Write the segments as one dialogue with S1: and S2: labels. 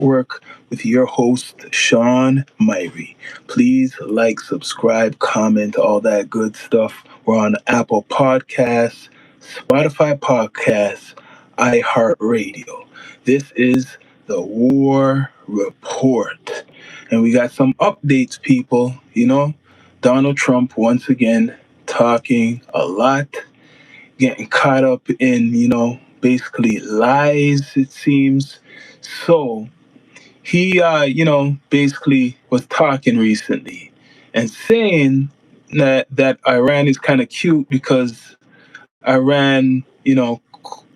S1: Network with your host, Sean Myrie. Please like, subscribe, comment, all that good stuff. We're on Apple Podcasts, Spotify Podcasts, iHeartRadio. This is the War Report. And we got some updates, people. Donald Trump once again talking a lot, getting caught up in, basically lies, it seems. So he, basically was talking recently and saying that Iran is kind of cute because Iran,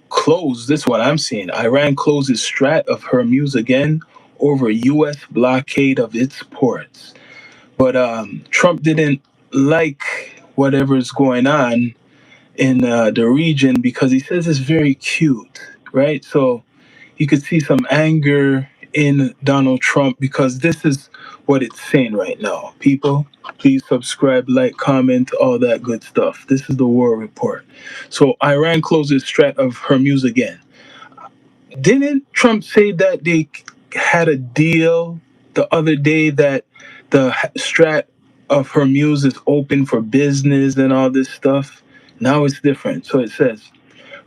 S1: closed, this is what I'm seeing. Iran closes Strait of Hormuz again over U.S. blockade of its ports. But Trump didn't like whatever's going on in the region because he says it's very cute, right? So you could see some anger in Donald Trump because this is what it's saying right now. People, please subscribe, like, comment, all that good stuff. This is the War Report. So Iran closes Strait of Hormuz again. Didn't Trump say that they had a deal the other day that the Strait of Hormuz is open for business and all this stuff? Now it's different. So it says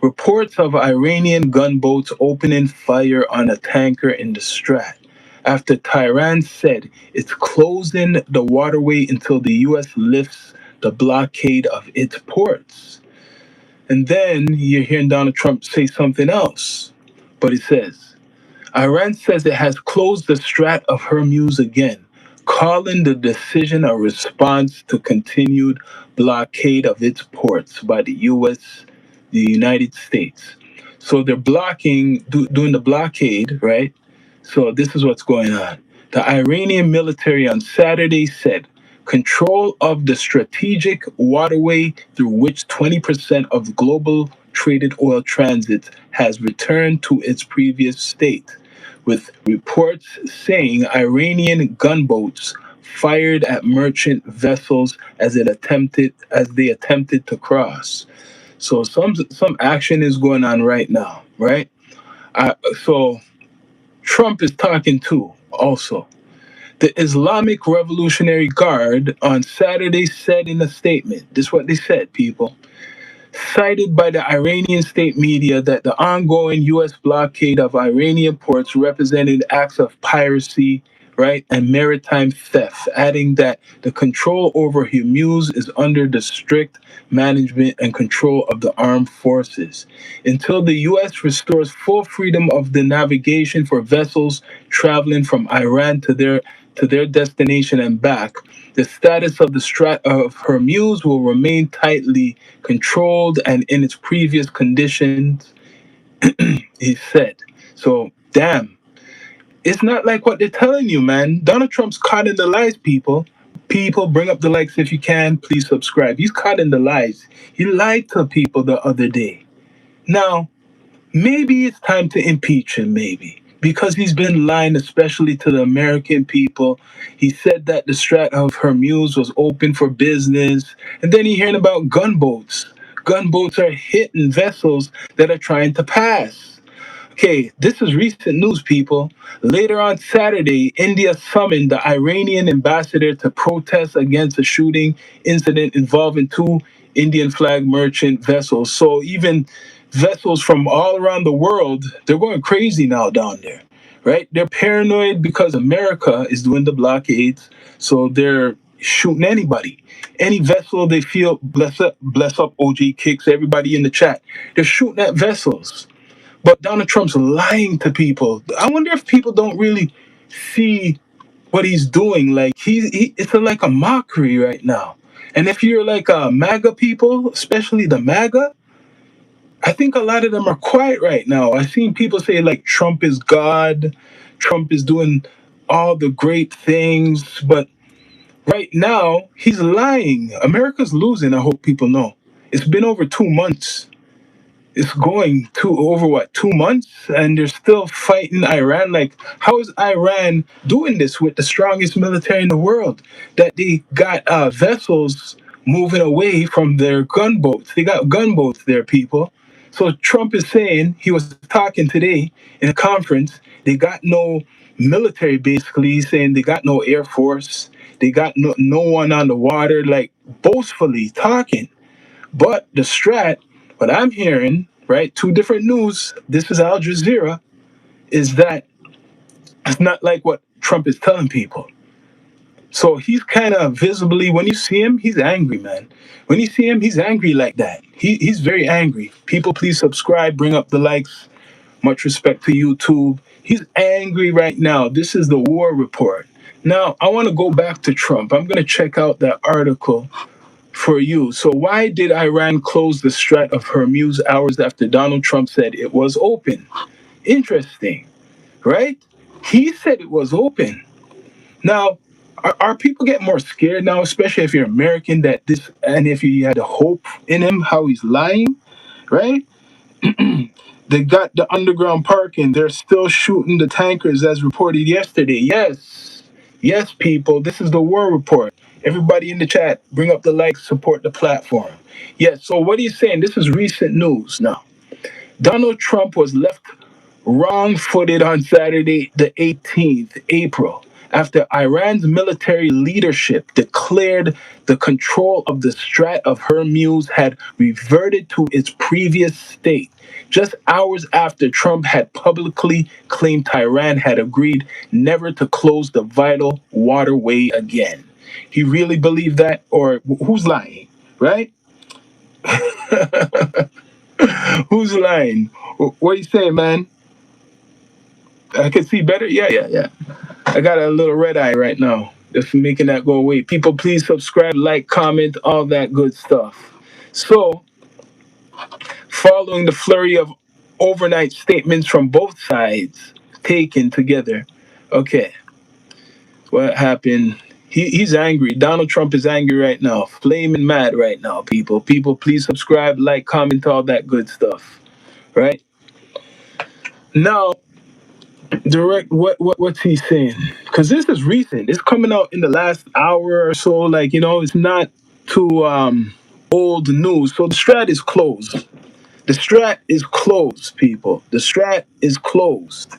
S1: reports of Iranian gunboats opening fire on a tanker in the Strait after Tehran said it's closing the waterway until the U.S. lifts the blockade of its ports. And then you're hearing Donald Trump say something else. But it says Iran says it has closed the Strait of Hormuz again, calling the decision a response to continued blockade of its ports by the U.S., the United States. So they're doing the blockade, right? So this is what's going on. The Iranian military on Saturday said control of the strategic waterway through which 20% of global traded oil transit has returned to its previous state, with reports saying Iranian gunboats fired at merchant vessels as they attempted to cross. So some action is going on right now, right? So Trump is talking too, also. The Islamic Revolutionary Guard on Saturday said in a statement, this is what they said, people, cited by the Iranian state media that the ongoing U.S. blockade of Iranian ports represented acts of piracy, right, and maritime theft, adding that the control over Hormuz is under the strict management and control of the armed forces. Until the U.S. restores full freedom of the navigation for vessels traveling from Iran to their destination and back, the status of the Strait of Hormuz will remain tightly controlled and in its previous conditions, he said. So, damn, it's not like what they're telling you, man. Donald Trump's caught in the lies, people. People, bring up the likes if you can. Please subscribe. He's caught in the lies. He lied to people the other day. Now, maybe it's time to impeach him, maybe. Because he's been lying, especially to the American people. He said that the Strait of Hormuz was open for business. And then you're hearing about gunboats. Gunboats are hitting vessels that are trying to pass. Okay, this is recent news, people. Later on Saturday, India summoned the Iranian ambassador to protest against a shooting incident involving two Indian flag merchant vessels. So even vessels from all around the world, they're going crazy now down there, right? They're paranoid because America is doing the blockades, so they're shooting anybody. Any vessel they feel, bless up, OG Kicks, everybody in the chat. They're shooting at vessels. But Donald Trump's lying to people. I wonder if people don't really see what he's doing. Like it's like a mockery right now. And if you're like MAGA people, especially the MAGA, I think a lot of them are quiet right now. I've seen people say like Trump is God, Trump is doing all the great things, but right now he's lying. America's losing, I hope people know. It's been over 2 months. It's going to over what 2 months, and they're still fighting Iran. Like, how is Iran doing this with the strongest military in the world? That they got vessels moving away from their gunboats. They got gunboats there, people. So Trump is saying he was talking today in a conference. They got no military, basically. He's saying they got no air force, they got no one on the water, like boastfully talking. But the strat, what I'm hearing, right, two different news, this is Al Jazeera, is that it's not like what Trump is telling people. So he's kind of visibly, when you see him, he's angry, man. When you see him, he's angry like that. He's very angry. People, please subscribe, bring up the likes. Much respect to YouTube. He's angry right now. This is the war report. Now, I want to go back to Trump. I'm going to check out that article for you. So, why did Iran close the Strait of Hormuz hours after Donald Trump said it was open? Interesting, right? He said it was open. Now, are people getting more scared now, especially if you're American, that this, and if you had the hope in him, how he's lying, right? They got the underground parking. They're still shooting the tankers as reported yesterday. Yes. Yes, people. This is the war report. Everybody in the chat, bring up the likes, support the platform. Yes. So what are you saying? This is recent news now. Donald Trump was left wrong footed on Saturday, the 18th April, after Iran's military leadership declared the control of the Strait of Hormuz had reverted to its previous state, just hours after Trump had publicly claimed Tehran had agreed never to close the vital waterway again. He really believed that, or who's lying, right? Who's lying? What are you saying, man? I can see better. Yeah, yeah, yeah. I got a little red eye right now. Just making that go away. People, please subscribe, like, comment, all that good stuff. So, following the flurry of overnight statements from both sides taken together, okay, what happened? He's angry. Donald Trump is angry right now, flaming mad right now. People, please subscribe, like, comment, all that good stuff. Right now, direct what's he saying, because this is recent, it's coming out in the last hour or so, like, it's not too old news. So the strat is closed. The strat is closed, people. The strat is closed.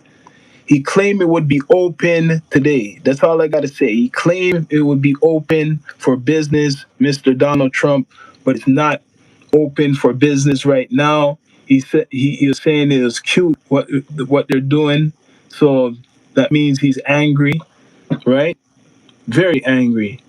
S1: He claimed it would be open today. That's all I gotta say. He claimed it would be open for business, Mr. Donald Trump, but it's not open for business right now. He said he was saying it was cute what they're doing. So that means he's angry, right? Very angry.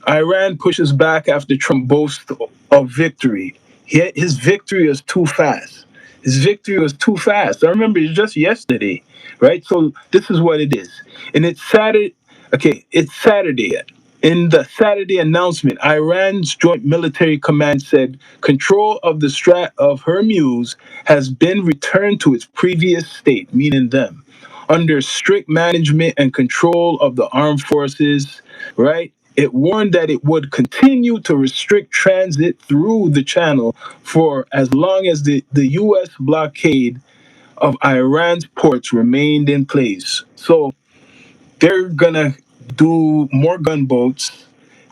S1: Iran pushes back after Trump boasts of victory. His victory is too fast. His victory was too fast. I remember it just yesterday, right? So this is what it is. And it's Saturday. Okay, it's Saturday. In the Saturday announcement, Iran's Joint Military Command said control of the Strait of Hormuz has been returned to its previous state, meaning them, under strict management and control of the armed forces, right? It warned that it would continue to restrict transit through the channel for as long as the U.S. blockade of Iran's ports remained in place. So they're gonna do more gunboats.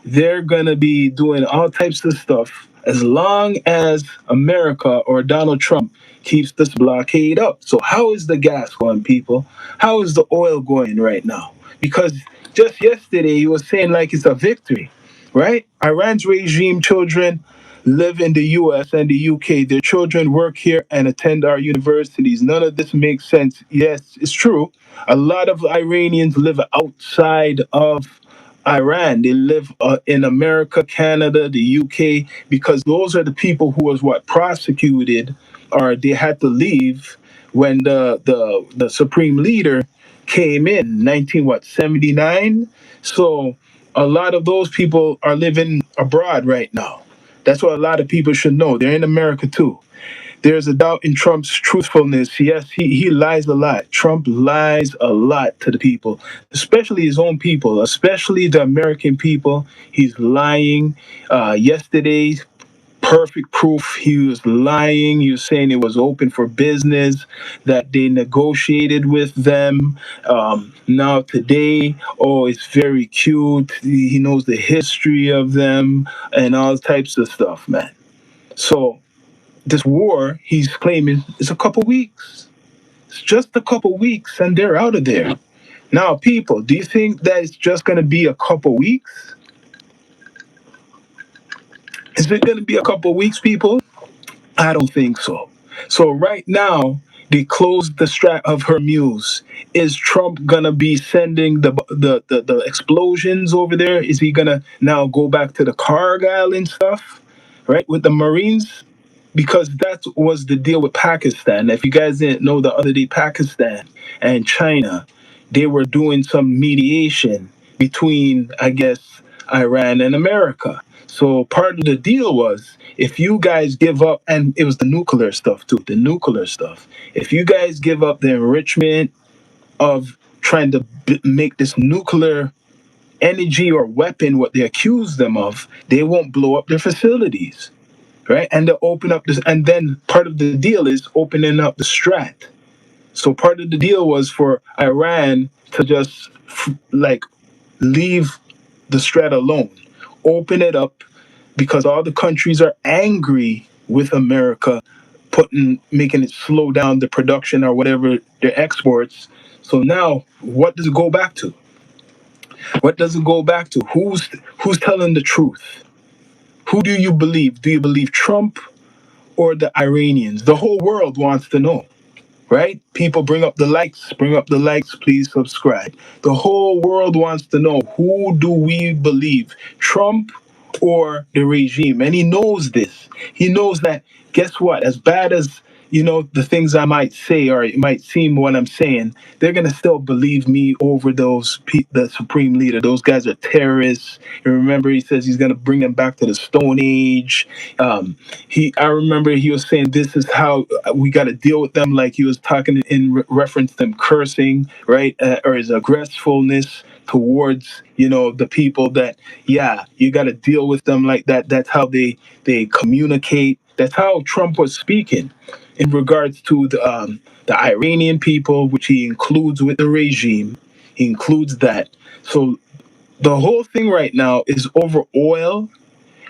S1: They're gonna be doing all types of stuff as long as America or Donald Trump keeps this blockade up. So how is the gas going, people? How is the oil going right now? Because just yesterday he was saying like it's a victory, right? Iran's regime children live in the US and the UK. Their children work here and attend our universities. None of this makes sense. Yes, it's true. A lot of Iranians live outside of Iran. They live in America, Canada, the UK, because those are the people who was what prosecuted, or they had to leave when the supreme leader came in 1979. So a lot of those people are living abroad right now. That's what a lot of people should know. They're in America too. There's a doubt in Trump's truthfulness. Yes, he lies a lot. Trump lies a lot to the people, especially his own people, especially the American people. He's lying. Yesterday, perfect proof he was lying. He was saying it was open for business, that they negotiated with them. Now today, oh, it's very cute. He knows the history of them and all types of stuff, man. So this war he's claiming is a couple weeks. It's just a couple weeks and they're out of there. Now, people, do you think that it's just going to be a couple weeks? Is it going to be a couple weeks, people? I don't think so. So right now, they closed the Strait of Hormuz. Is Trump gonna be sending the explosions over there? Is he gonna now go back to the Cargill and stuff, right, with the Marines? Because that was the deal with Pakistan. If you guys didn't know, the other day, Pakistan and China, they were doing some mediation between, I guess, Iran and America. So part of the deal was if you guys give up, and it was the nuclear stuff too, the nuclear stuff. If you guys give up the enrichment of trying to make this nuclear energy or weapon what they accuse them of, they won't blow up their facilities, right? And they open up this, and then part of the deal is opening up the Strat. So part of the deal was for Iran to just like leave the Strat alone, open it up, because all the countries are angry with America making it slow down the production or whatever their exports. So now, what does it go back to? What does it go back to? Who's telling the truth? Who do you believe? Do you believe Trump or the Iranians? The whole world wants to know, right? People, bring up the likes, please subscribe. The whole world wants to know, who do we believe, Trump or the regime? And he knows this. He knows that, guess what? As bad as the things I might say, or it might seem what I'm saying, they're gonna still believe me over the supreme leader. Those guys are terrorists. And remember, he says he's gonna bring them back to the Stone Age. I remember he was saying this is how we got to deal with them. Like he was talking in reference to them cursing, right, or his aggressiveness towards the people. That, yeah, you got to deal with them like that. That's how they communicate. That's how Trump was speaking in regards to the Iranian people, which he includes with the regime. He includes that. So the whole thing right now is over oil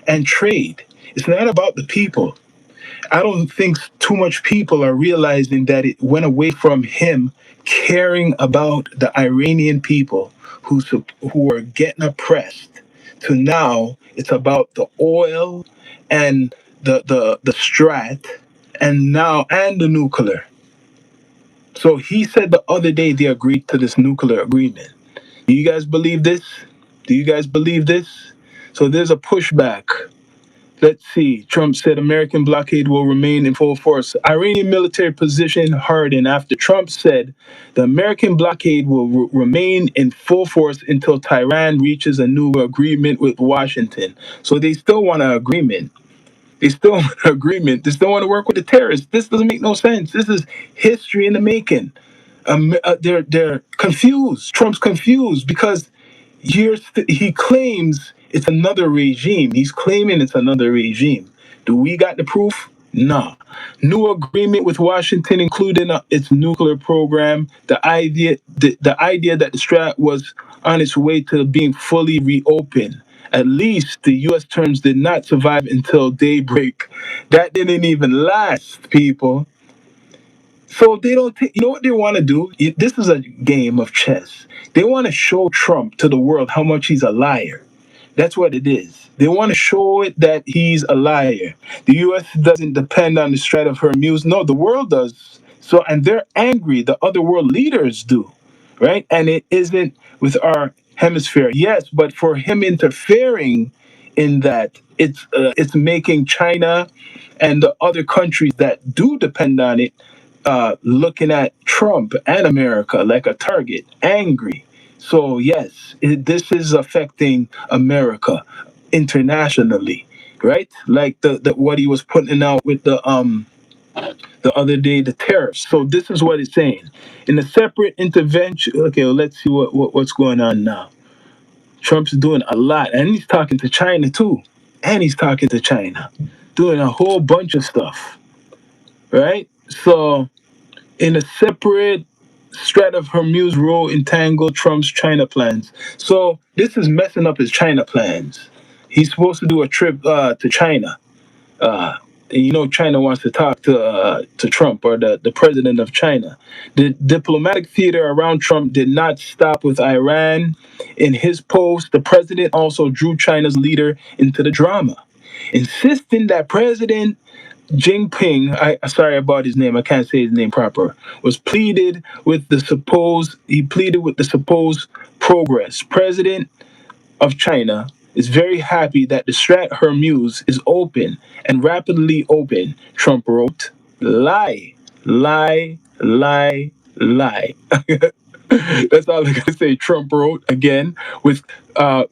S1: and trade. It's not about the people. I don't think too much people are realizing that it went away from him caring about the Iranian people who are getting oppressed, to now it's about the oil and the strat, and the nuclear. So he said the other day they agreed to this nuclear agreement. Do you guys believe this? Do you guys believe this? So there's a pushback. Let's see. Trump said American blockade will remain in full force. Iranian military position hardened after Trump said the American blockade will remain in full force until Tehran reaches a new agreement with Washington. So they still want an agreement. They still want an agreement. They still want to work with the terrorists. This doesn't make no sense. This is history in the making. They're confused. Trump's confused because he claims it's another regime. He's claiming it's another regime. Do we got the proof? Nah. New agreement with Washington, including its nuclear program. The idea that the Strat was on its way to being fully reopened. At least the U.S. terms did not survive until daybreak. That didn't even last, people. So they don't. You know what they want to do? This is a game of chess. They want to show Trump to the world how much he's a liar. That's what it is. They want to show it that he's a liar. The U.S. doesn't depend on the Strait of Hormuz. No, the world does. So, and they're angry. The other world leaders do, right? And it isn't with our hemisphere. Yes, but for him interfering in that, it's making China and the other countries that do depend on it looking at Trump and America like a target, angry. So yes, this is affecting America internationally, right? Like the what he was putting out with the other day, the tariffs. So this is what it's saying. In a separate intervention. Okay, well, let's see what's going on now. Trump's doing a lot, and he's talking to China too, and he's talking to China, doing a whole bunch of stuff, right? So in a separate Strait of Hormuz role entangled Trump's China plans. So this is messing up his China plans. He's supposed to do a trip to China. China wants to talk to Trump, or the president of China. The diplomatic theater around Trump did not stop with Iran. In his post, the president also drew China's leader into the drama, insisting that President Jinping, I sorry about his name, I can't say his name proper, he pleaded with the supposed progress. President of China is very happy that the Strait Hormuz is open and rapidly open, Trump wrote. Lie, lie, lie, lie. That's all I gotta say. Trump wrote again with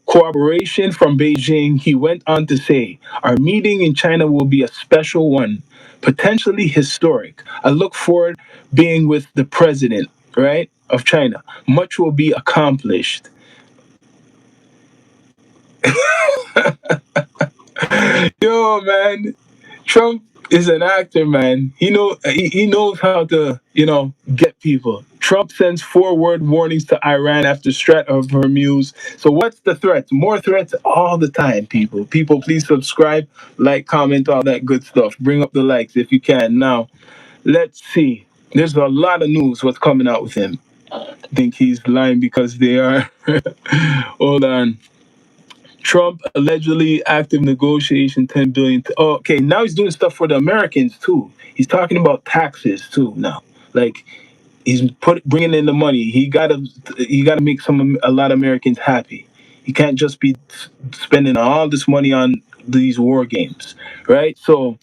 S1: cooperation from Beijing. He went on to say, "Our meeting in China will be a special one, potentially historic. I look forward being with the president, right, of China. Much will be accomplished." Yo, man, Trump is an actor, man. He knows how to get people. Trump sends four-word warnings to Iran after Strait of Hormuz. So what's the threat? More threats all the time, people. People, please subscribe, like, comment, all that good stuff. Bring up the likes if you can. Now, let's see. There's a lot of news. What's coming out with him? I think he's lying because they are. Hold on. Trump allegedly active negotiation 10 billion. Oh, okay, now he's doing stuff for the Americans too. He's talking about taxes too now. Like he's bringing in the money. He gotta make a lot of Americans happy. He can't just be spending all this money on these war games, right? So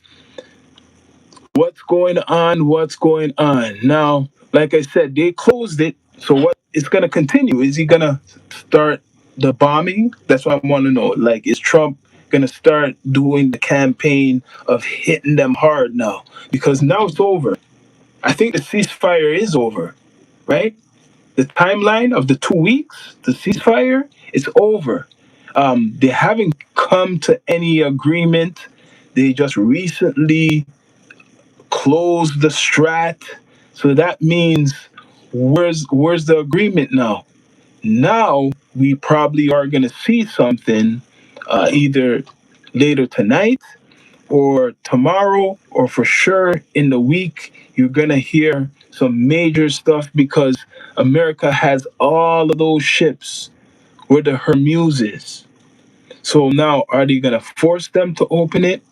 S1: what's going on? What's going on now? Like I said, they closed it. So what? It's gonna continue. Is he gonna start the bombing? That's what I want to know. Like, is Trump gonna start doing the campaign of hitting them hard now? Because now it's over. I think the ceasefire is over, right? The timeline of the 2 weeks, the ceasefire, it's over. They haven't come to any agreement. They just recently closed the strat. So that means where's the agreement now? Now we probably are going to see something either later tonight or tomorrow, or for sure in the week. You're going to hear some major stuff because America has all of those ships where the Hormuz is. So now, are they going to force them to open it?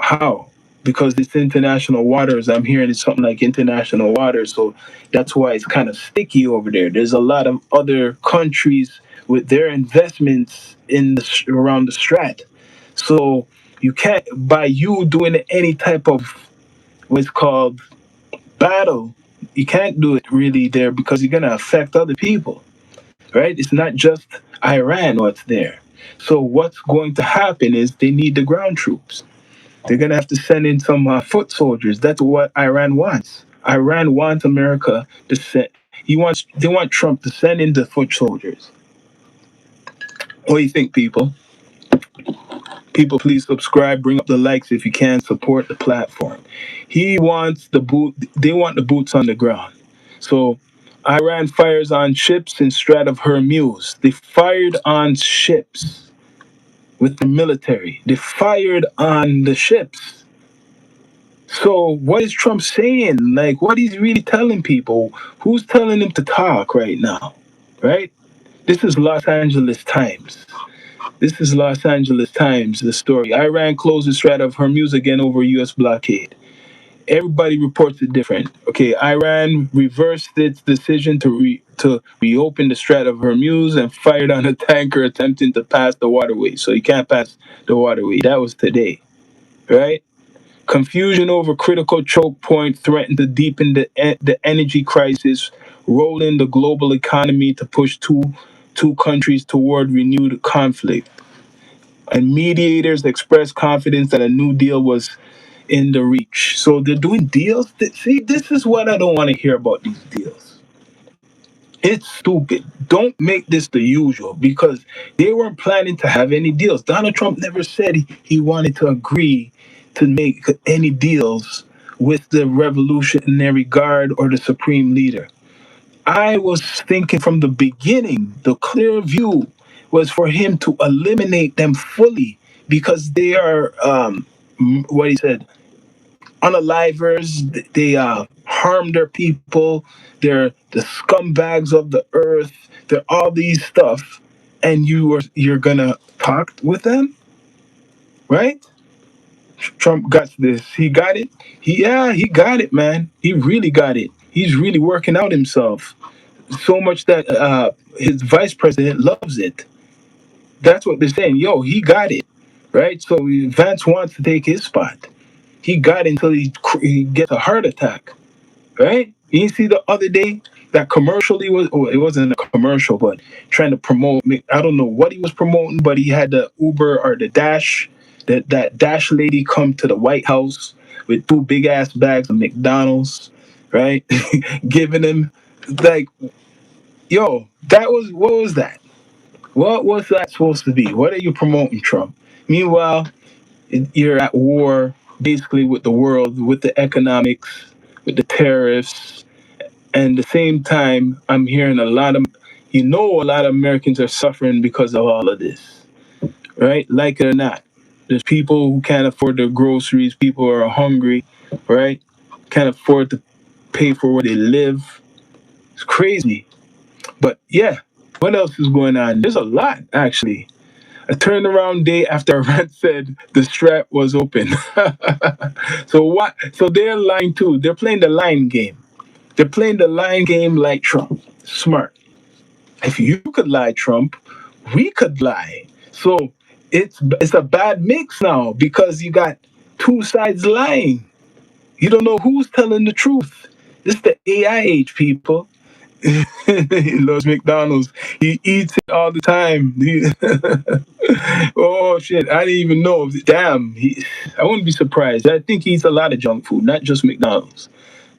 S1: How? Because it's international waters. I'm hearing it's something like international waters, so that's why it's kind of sticky over there. There's a lot of other countries with their investments around the strat. So you can't, by you doing any type of what's called battle, you can't do it really there because you're gonna affect other people, right? It's not just Iran what's there. So what's going to happen is they need the ground troops. They're going to have to send in some foot soldiers. That's what Iran wants. Iran wants America to send. They want Trump to send in the foot soldiers. What do you think, people? People, please subscribe. Bring up the likes if you can. Support the platform. He wants the boot. They want the boots on the ground. So, Iran fires on ships in Strait of Hormuz. They fired on ships with the military. They fired on the ships. So what is Trump saying? Like, what he's really telling people? Who's telling him to talk right now? Right? This is Los Angeles Times. This is Los Angeles Times, the story. Iran closes Strait of Hormuz again over U.S. blockade. Everybody reports it different. Okay, Iran reversed its decision to reopen the Strait of Hormuz and fired on a tanker attempting to pass the waterway. So you can't pass the waterway. That was today, right? Confusion over critical choke point threatened to deepen the energy crisis, rolling the global economy to push two countries toward renewed conflict. And mediators expressed confidence that a new deal was in the reach. So they're doing deals. See, this is what I don't want to hear about these deals. It's stupid. Don't make this the usual because they weren't planning to have any deals. Donald Trump never said he wanted to agree to make any deals with the Revolutionary Guard or the Supreme Leader. I was thinking from the beginning, the clear view was for him to eliminate them fully because they are what he said, unalivers. They harm their people. They're the scumbags of the earth. They're all these stuff, and you're gonna talk with them, right? Trump got this. He got it. He got it, man. He really got it. He's really working out himself so much that his vice president loves it. That's what they're saying. Yo, he got it, right? So Vance wants to take his spot. He got it until he gets a heart attack, right? You see the other day that commercial he was, oh, it wasn't a commercial, but trying to promote. I don't know what he was promoting, but he had the Uber or the Dash. That Dash lady come to the White House with two big ass bags of McDonald's, right? Giving him like, yo, that was what was that? What was that supposed to be? What are you promoting, Trump? Meanwhile, you're at war basically with the world, with the economics, with the tariffs, and at the same time, I'm hearing a lot of Americans are suffering because of all of this, right? Like it or not, there's people who can't afford their groceries. People are hungry, right? Can't afford to pay for where they live. It's crazy. But yeah, what else is going on? There's a lot actually. A turnaround day after Iran said the strait was open. So what? So they're lying too. They're playing the line game. They're playing the line game like Trump. Smart. If you could lie, Trump, we could lie. So it's a bad mix now because you got two sides lying. You don't know who's telling the truth. This is the AI age, people. He loves McDonald's. He eats it all the time. Oh shit! I didn't even know. Damn, I wouldn't be surprised. I think he eats a lot of junk food, not just McDonald's.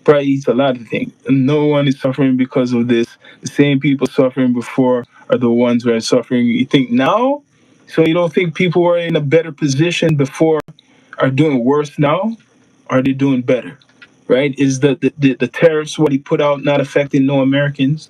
S1: Probably eats a lot of things. And no one is suffering because of this. The same people suffering before are the ones who are suffering. You think now? So you don't think people were in a better position before are doing worse now? Are they doing better? Right? Is the tariffs what he put out not affecting no Americans?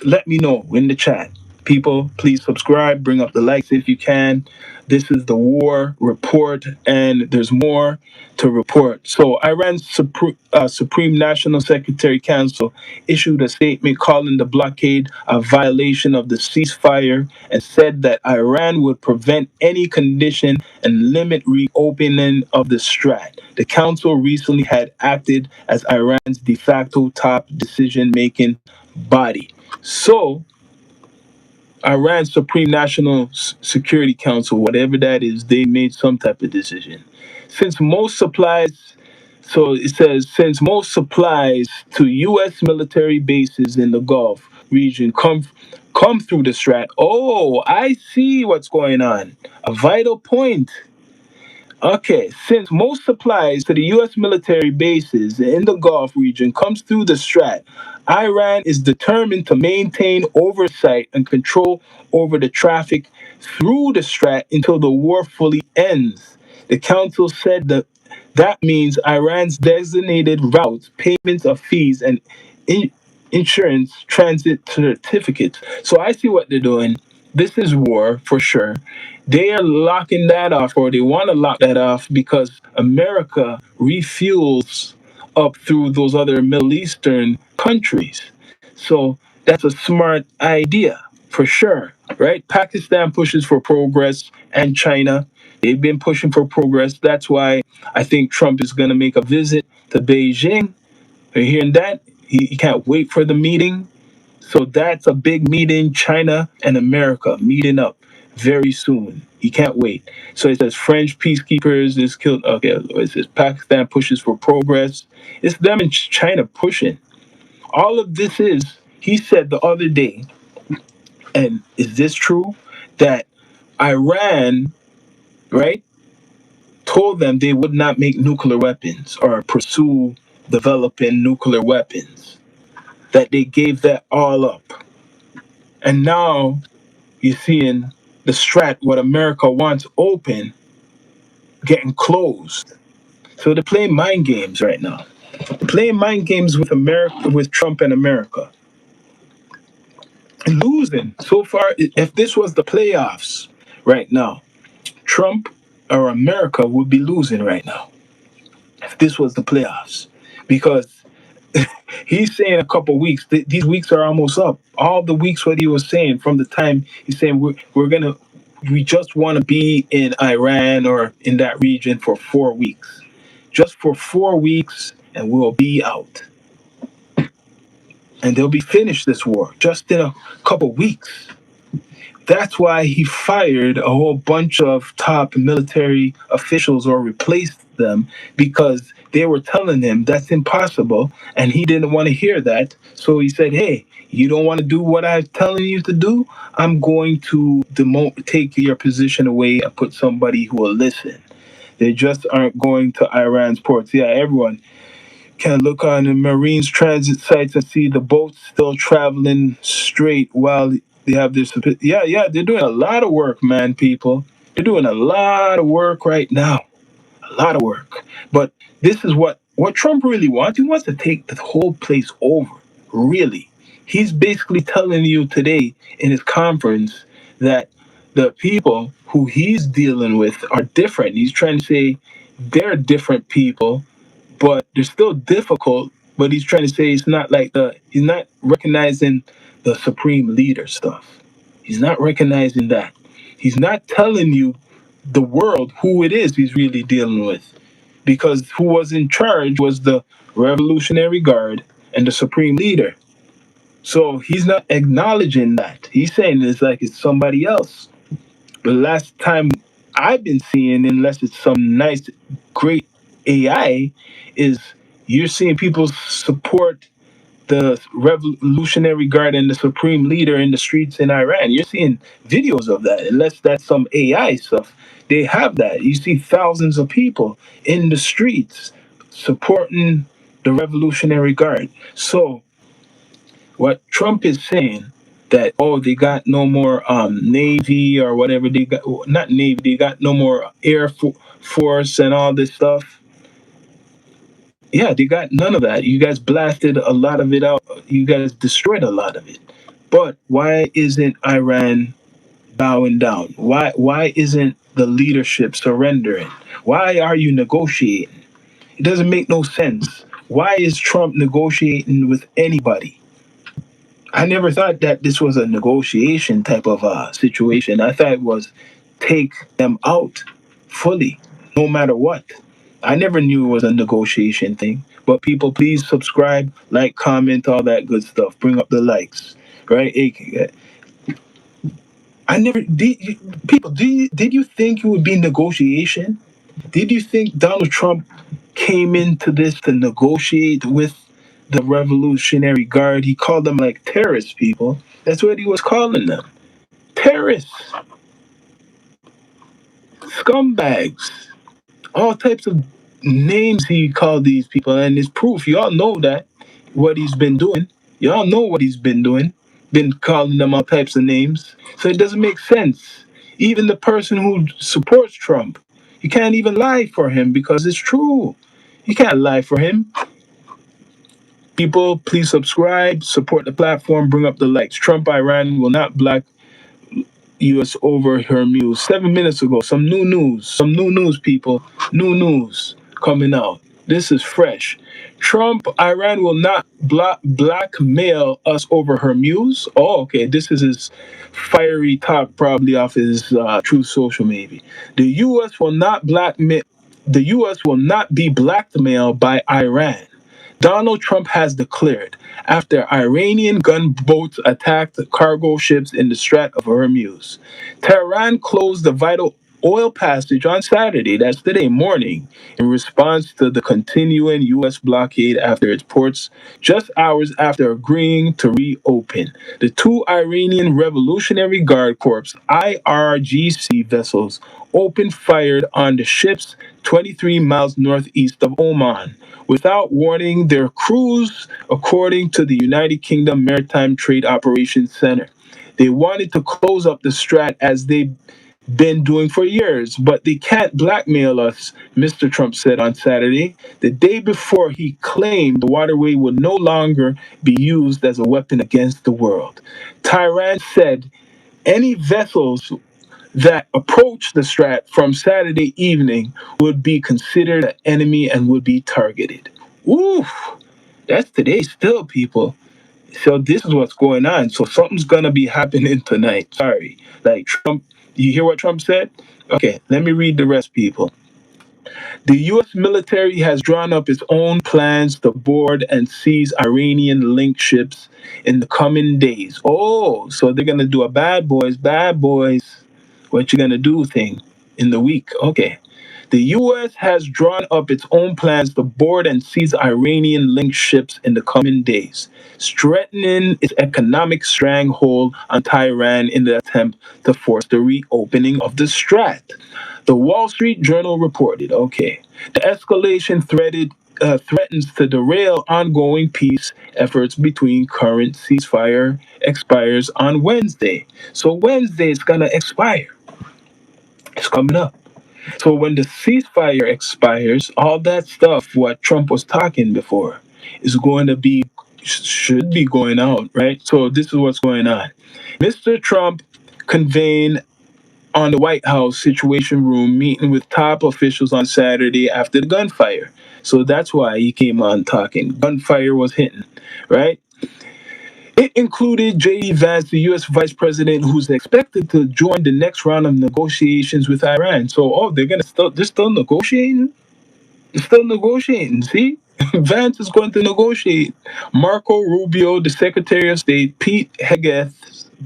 S1: Let me know in the chat. People, please subscribe, bring up the likes if you can. This is the war report, and there's more to report. So, Iran's Supreme National Secretary Council issued a statement calling the blockade a violation of the ceasefire and said that Iran would prevent any condition and limit reopening of the strait. The council recently had acted as Iran's de facto top decision making body. So, Iran's Supreme National Security Council, whatever that is, they made some type of decision. Since most supplies, so it says, since most supplies to U.S. military bases in the Gulf region come through the Strait. Oh, I see what's going on. A vital point. Okay, since most supplies to the U.S. military bases in the Gulf region comes through the Strait, Iran is determined to maintain oversight and control over the traffic through the Strait until the war fully ends. The council said that that means Iran's designated routes, payments of fees, and in- insurance transit certificates. So I see what they're doing. This is war for sure. They are locking that off, or they want to lock that off because America refuels up through those other Middle Eastern countries. So that's a smart idea for sure, right? Pakistan pushes for progress and China. They've been pushing for progress. That's why I think Trump is going to make a visit to Beijing. Are you hearing that? He can't wait for the meeting. So that's a big meeting. China and America meeting up very soon. He can't wait. So it says French peacekeepers is killed. Okay, it says Pakistan pushes for progress. It's them and China pushing. All of this is, he said the other day, and is this true? That Iran, right, told them they would not make nuclear weapons or pursue developing nuclear weapons. That they gave that all up. And now you're seeing the strat, what America wants open, getting closed. So they're playing mind games right now. They're playing mind games with America, with Trump and America. And losing so far. If this was the playoffs right now, Trump or America would be losing right now if this was the playoffs, because he's saying a couple weeks. These weeks are almost up. All the weeks what he was saying from the time he's saying we just want to be in Iran or in that region for 4 weeks, just for 4 weeks, and we'll be out, and they'll be finished this war just in a couple weeks. That's why he fired a whole bunch of top military officials or replaced them, because they were telling him that's impossible and he didn't want to hear that. So he said, "Hey, you don't want to do what I'm telling you to do? I'm going to take your position away and put somebody who will listen." They just aren't going to Iran's ports. Yeah, everyone can look on the Marines transit sites and see the boats still traveling straight while they have this. Yeah, they're doing a lot of work, man, people. They're doing a lot of work right now. A lot of work. But this is what Trump really wants. He wants to take the whole place over, really. He's basically telling you today in his conference that the people who he's dealing with are different. He's trying to say they're different people, but they're still difficult. But he's trying to say it's not like he's not recognizing the supreme leader stuff. He's not recognizing that. He's not telling you the world who it is he's really dealing with, because who was in charge was the Revolutionary Guard and the supreme leader. So he's not acknowledging that. He's saying it's like it's somebody else. The last time I've been seeing, unless it's some nice, great AI, is you're seeing people support the Revolutionary Guard and the Supreme Leader in the streets in Iran. You're seeing videos of that, unless that's some AI stuff. They have that. You see thousands of people in the streets supporting the Revolutionary Guard. So what Trump is saying, that they got no more navy or whatever, they got not navy, they got no more force and all this stuff. Yeah, they got none of that. You guys blasted a lot of it out. You guys destroyed a lot of it. But why isn't Iran bowing down? Why isn't the leadership surrendering? Why are you negotiating? It doesn't make no sense. Why is Trump negotiating with anybody? I never thought that this was a negotiation type of situation. I thought it was take them out fully, no matter what. I never knew it was a negotiation thing. But people, please subscribe, like, comment, all that good stuff. Bring up the likes, right? I never did. People, did you think it would be negotiation? Did you think Donald Trump came into this to negotiate with the Revolutionary Guard? He called them like terrorist people. That's what he was calling them. Terrorists, scumbags, all types of names he called these people. And it's proof. Y'all know that, what he's been doing. Y'all know what he's been doing. Been calling them all types of names. So it doesn't make sense. Even the person who supports Trump, you can't even lie for him because it's true. You can't lie for him. People, please subscribe, support the platform, bring up the likes. Trump, Iran will not block U.S. over Hormuz. 7 minutes ago, some new news. Some new news, people. New news coming out. This is fresh. Trump, Iran will not blackmail us over Hormuz. Oh, okay. This is his fiery talk, probably off his Truth Social, maybe. The U.S. will not blackmail. The U.S. will not be blackmailed by Iran. Donald Trump has declared after Iranian gunboats attacked cargo ships in the Strait of Hormuz. Tehran closed the vital oil passage on Saturday, that's today morning, in response to the continuing U.S. blockade after its ports, just hours after agreeing to reopen. The two Iranian Revolutionary Guard Corps (IRGC) vessels opened fire on the ships 23 miles northeast of Oman without warning their crews, according to the United Kingdom Maritime Trade Operations Center. They wanted to close up the strait as they've been doing for years, but they can't blackmail us, Mr. Trump said on Saturday, the day before he claimed the waterway would no longer be used as a weapon against the world. Tehran said any vessels that approach the Strat from Saturday evening would be considered an enemy and would be targeted. Oof, that's today still, people. So this is what's going on. So something's gonna be happening tonight. Sorry. Like Trump, you hear what Trump said? Okay, let me read the rest, people. The US military has drawn up its own plans to board and seize Iranian linked ships in the coming days. Oh, so they're gonna do a bad boys, what you gonna do thing in the week. Okay. The US has drawn up its own plans to board and seize Iranian linked ships in the coming days, strengthening its economic stranglehold on Tehran in the attempt to force the reopening of the Strait. The Wall Street Journal reported, okay, the escalation threatens to derail ongoing peace efforts between current ceasefire expires on Wednesday. So Wednesday is going to expire. It's coming up. So when the ceasefire expires, all that stuff what Trump was talking before is going to be should be going out, right? So this is what's going on. Mr. Trump convened on the White House Situation Room meeting with top officials on Saturday after the gunfire. So that's why he came on talking. Gunfire was hitting, right? It included J.D. Vance, the U.S. Vice President, who's expected to join the next round of negotiations with Iran. So, oh, they're still negotiating? They're still negotiating, see? Vance is going to negotiate. Marco Rubio, the Secretary of State, Pete Hegseth,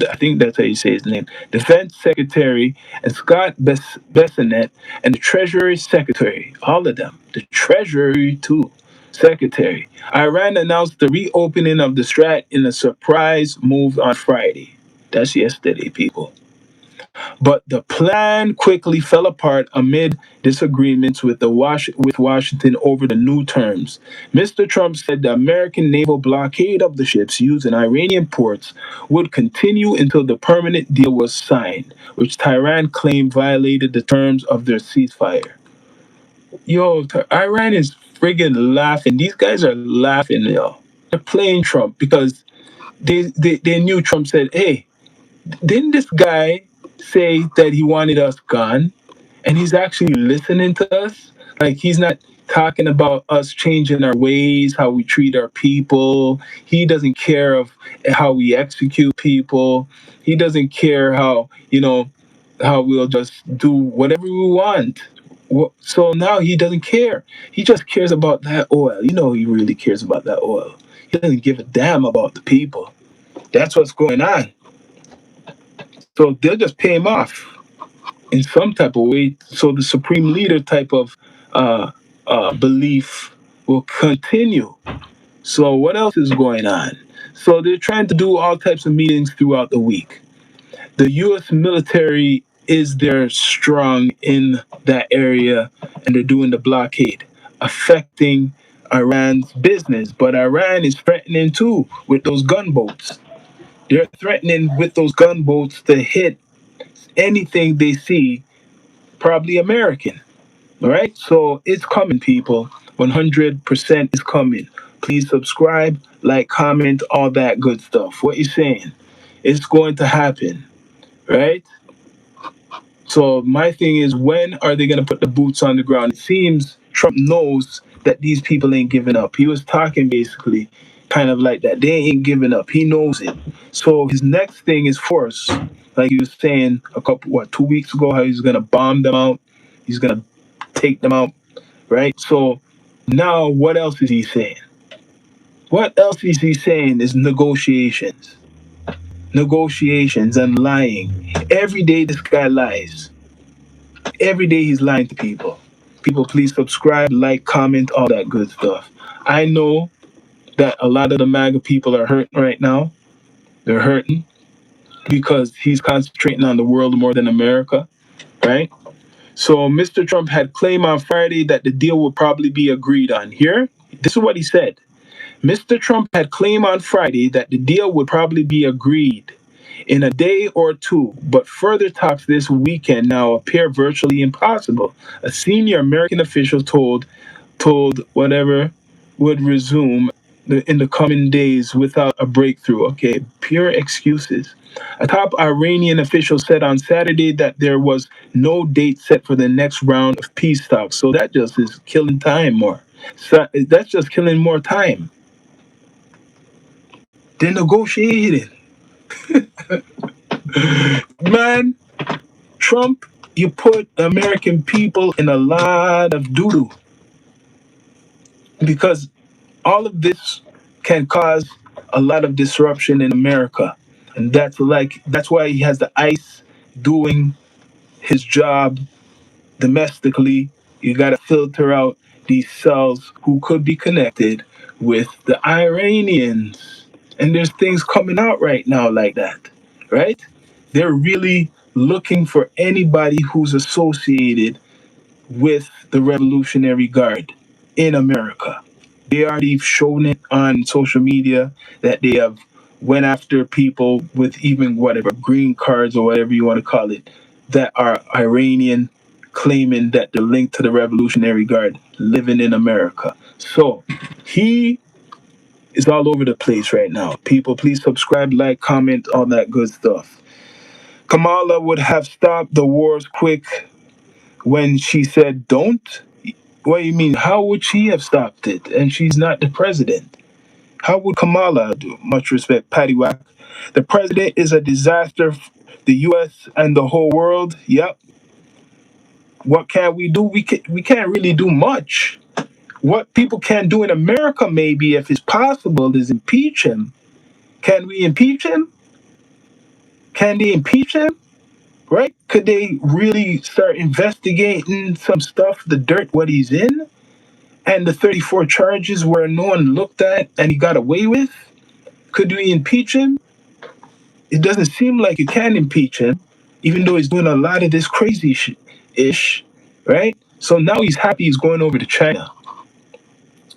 S1: I think that's how you say his name, Defense Secretary, and Scott Bessonette, and the Treasury Secretary, all of them, the Treasury too, Secretary. Iran announced the reopening of the Strait in a surprise move on Friday. That's yesterday, people. But the plan quickly fell apart amid disagreements with Washington over the new terms. Mr. Trump said the American naval blockade of the ships used in Iranian ports would continue until the permanent deal was signed, which Tehran claimed violated the terms of their ceasefire. Yo, Iran is friggin' laughing. These guys are laughing, yo. They're playing Trump because they knew Trump said, hey, didn't this guy say that he wanted us gone? And he's actually listening to us. Like he's not talking about us changing our ways, how we treat our people. He doesn't care of how we execute people. He doesn't care how we'll just do whatever we want. So now he doesn't care. He just cares about that oil. You know, he really cares about that oil. He doesn't give a damn about the people. That's what's going on. So they'll just pay him off in some type of way. So the supreme leader type of belief will continue. So what else is going on? So they're trying to do all types of meetings throughout the week. The U.S. military is there strong in that area, and they're doing the blockade, affecting Iran's business. But Iran is threatening too with those gunboats. They're threatening with those gunboats to hit anything they see, probably American. All right, so it's coming, people. 100% is coming. Please subscribe, like, comment, all that good stuff. What you saying? It's going to happen, right? So my thing is, when are they going to put the boots on the ground? It seems Trump knows that these people ain't giving up. He was talking basically kind of like that. They ain't giving up. He knows it. So his next thing is force. Like he was saying 2 weeks ago, how he's going to bomb them out. He's going to take them out, right? So now what else is he saying? What else is he saying is negotiations. Negotiations and lying. Every day this guy lies. Every day he's lying to people. People, please subscribe, like, comment, all that good stuff. I know that a lot of the MAGA people are hurting right now. They're hurting because he's concentrating on the world more than America, right? So Mr. Trump had claimed on Friday that the deal would probably be agreed on. Here, this is what he said. Mr. Trump had claimed on Friday that the deal would probably be agreed in a day or two, but further talks this weekend now appear virtually impossible. A senior American official told whatever would resume in the coming days without a breakthrough. Okay, pure excuses. A top Iranian official said on Saturday that there was no date set for the next round of peace talks. So that just is killing time more. So that's just killing more time. They're negotiating. Man, Trump, you put the American people in a lot of doo doo because all of this can cause a lot of disruption in America. And that's why he has the ICE doing his job domestically. You got to filter out these cells who could be connected with the Iranians. And there's things coming out right now like that, right? They're really looking for anybody who's associated with the Revolutionary Guard in America. They already shown it on social media that they have went after people with even whatever green cards or whatever you want to call it that are Iranian, claiming that they're linked to the Revolutionary Guard living in America. So he is all over the place right now. People, please subscribe, like, comment, all that good stuff. Kamala would have stopped the wars quick when she said don't. What do you mean? How would she have stopped it? And she's not the president. How would Kamala do? Much respect, Patty Whack. The president is a disaster. The U.S. and the whole world. Yep. What can we do? We can't really do much. What people can do in America, maybe, if it's possible, is impeach him. Can we impeach him? Can they impeach him? Right? Could they really start investigating some stuff, the dirt, what he's in? And the 34 charges where no one looked at and he got away with? Could we impeach him? It doesn't seem like you can impeach him, even though he's doing a lot of this crazy ish, right? So now he's happy he's going over to China.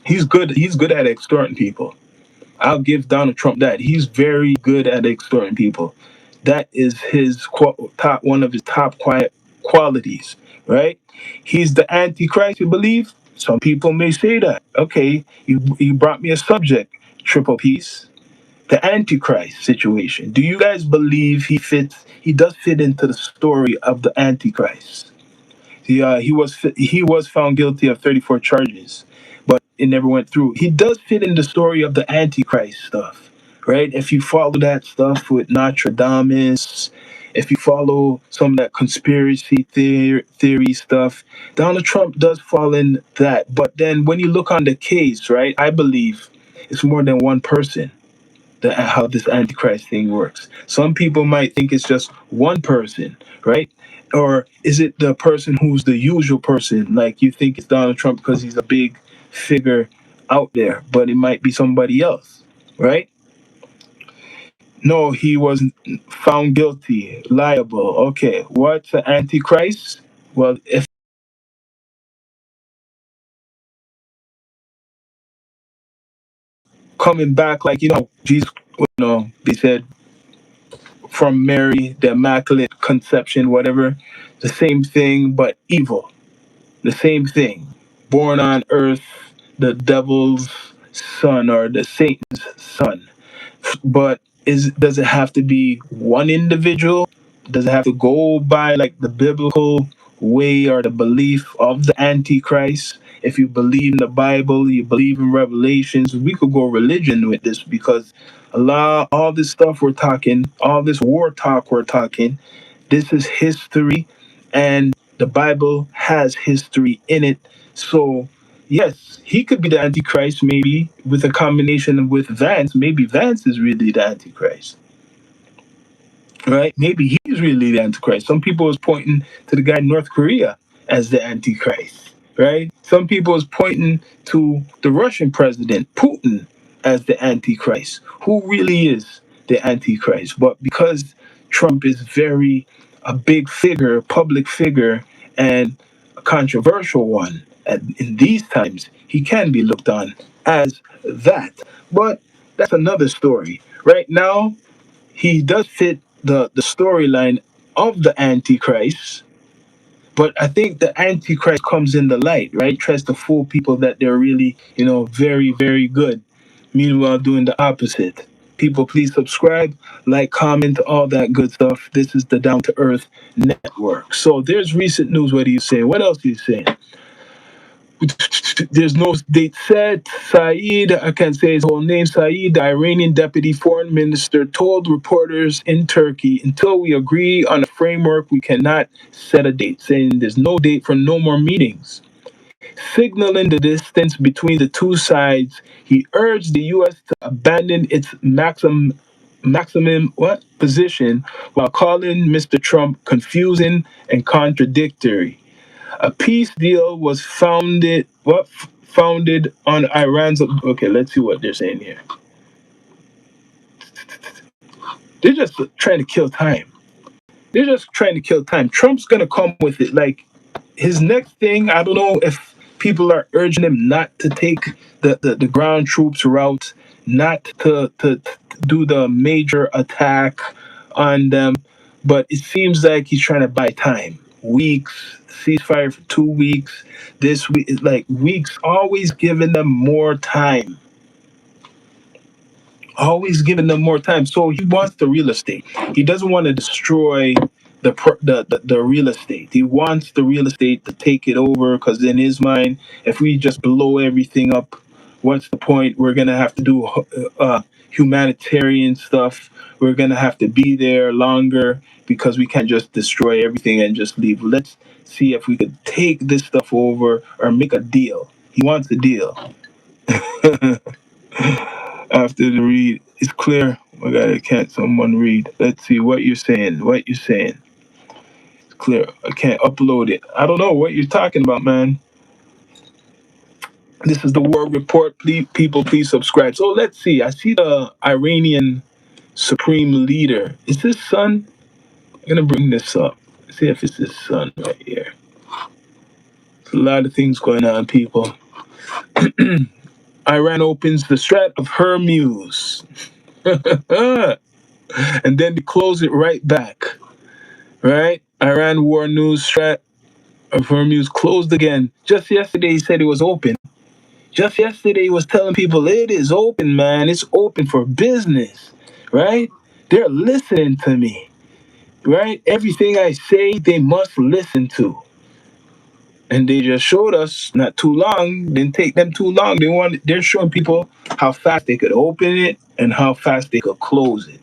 S1: He's good. He's good at extorting people. I'll give Donald Trump that. He's very good at extorting people. That is his top one of his top quiet qualities, right? He's the Antichrist, you believe? Some people may say that. Okay, you brought me a subject, triple piece. The Antichrist situation. Do you guys believe he fits? He does fit into the story of the Antichrist. He was found guilty of 34 charges, but it never went through. He does fit in the story of the Antichrist stuff, right? If you follow that stuff with Nostradamus, if you follow some of that conspiracy theory stuff, Donald Trump does fall in that. But then when you look on the case, right, I believe it's more than one person how this antichrist thing works. Some people might think it's just one person, right? Or is it the person who's the usual person? Like you think it's Donald Trump because he's a big figure out there, but it might be somebody else, right? No, he was found guilty, liable. Okay, what's the antichrist? Well, if coming back, like Jesus, they said from Mary, the Immaculate Conception, whatever, the same thing, but evil. The same thing. Born on earth, the devil's son or the Satan's son. But does it have to be one individual? Does it have to go by like the biblical way or the belief of the Antichrist? If you believe in the Bible, you believe in Revelations, we could go religion with this because all this stuff we're talking, all this war talk we're talking, this is history, and the Bible has history in it. So yes, he could be the Antichrist, maybe with a combination with Vance. Maybe Vance is really the Antichrist, right? Maybe he's really the Antichrist. Some people is pointing to the guy in North Korea as the Antichrist, right? Some people is pointing to the Russian president Putin as the Antichrist. Who really is the Antichrist? But because Trump is very a big figure, public figure, and a controversial one in these times, he can be looked on as that. But that's another story. Right now, he does fit the storyline of the Antichrist, but I think the Antichrist comes in the light, right? Tries to fool people that they're really, very, very good. Meanwhile, doing the opposite. People, please subscribe, like, comment, all that good stuff. This is the Down to Earth Network. So there's recent news. What are you saying? What else are you saying? There's no date set. Saeed, I can't say his whole name. Saeed, the Iranian deputy foreign minister, told reporters in Turkey, until we agree on a framework, we cannot set a date, saying there's no date for no more meetings. Signaling the distance between the two sides, he urged the U.S. to abandon its maximum what position while calling Mr. Trump confusing and contradictory. A peace deal was founded on Iran's. Okay, let's see what they're saying here. They're just trying to kill time. They're just trying to kill time. Trump's gonna come with it. Like his next thing, I don't know if people are urging him not to take the ground troops route, not to do the major attack on them. But it seems like he's trying to buy time. Weeks, ceasefire for 2 weeks. This week is like weeks, always giving them more time. Always giving them more time. So he wants the real estate. He doesn't want to destroy the real estate. He wants the real estate to take it over because in his mind, if we just blow everything up, what's the point? We're gonna have to do humanitarian stuff. We're gonna have to be there longer because we can't just destroy everything and just leave. Let's see if we could take this stuff over or make a deal. He wants a deal. After the read, it's clear. Oh my God, can't someone read? Let's see what you're saying. What you're saying. It's clear. I can't upload it. I don't know what you're talking about, man. This is the War Report. Please, people, please subscribe. So let's see. I see the Iranian supreme leader. Is this son? I'm gonna bring this up. See if it's his son right here. There's a lot of things going on, people. Iran opens the Strait of Hormuz. And then they close it right back. Right? Iran war news Strait of Hormuz closed again. Just yesterday he said it was open. Just yesterday he was telling people it is open, man. It's open for business. Right? They're listening to me. Right? Everything I say, they must listen to. And they just showed us not too long, didn't take them too long. They're showing people how fast they could open it and how fast they could close it.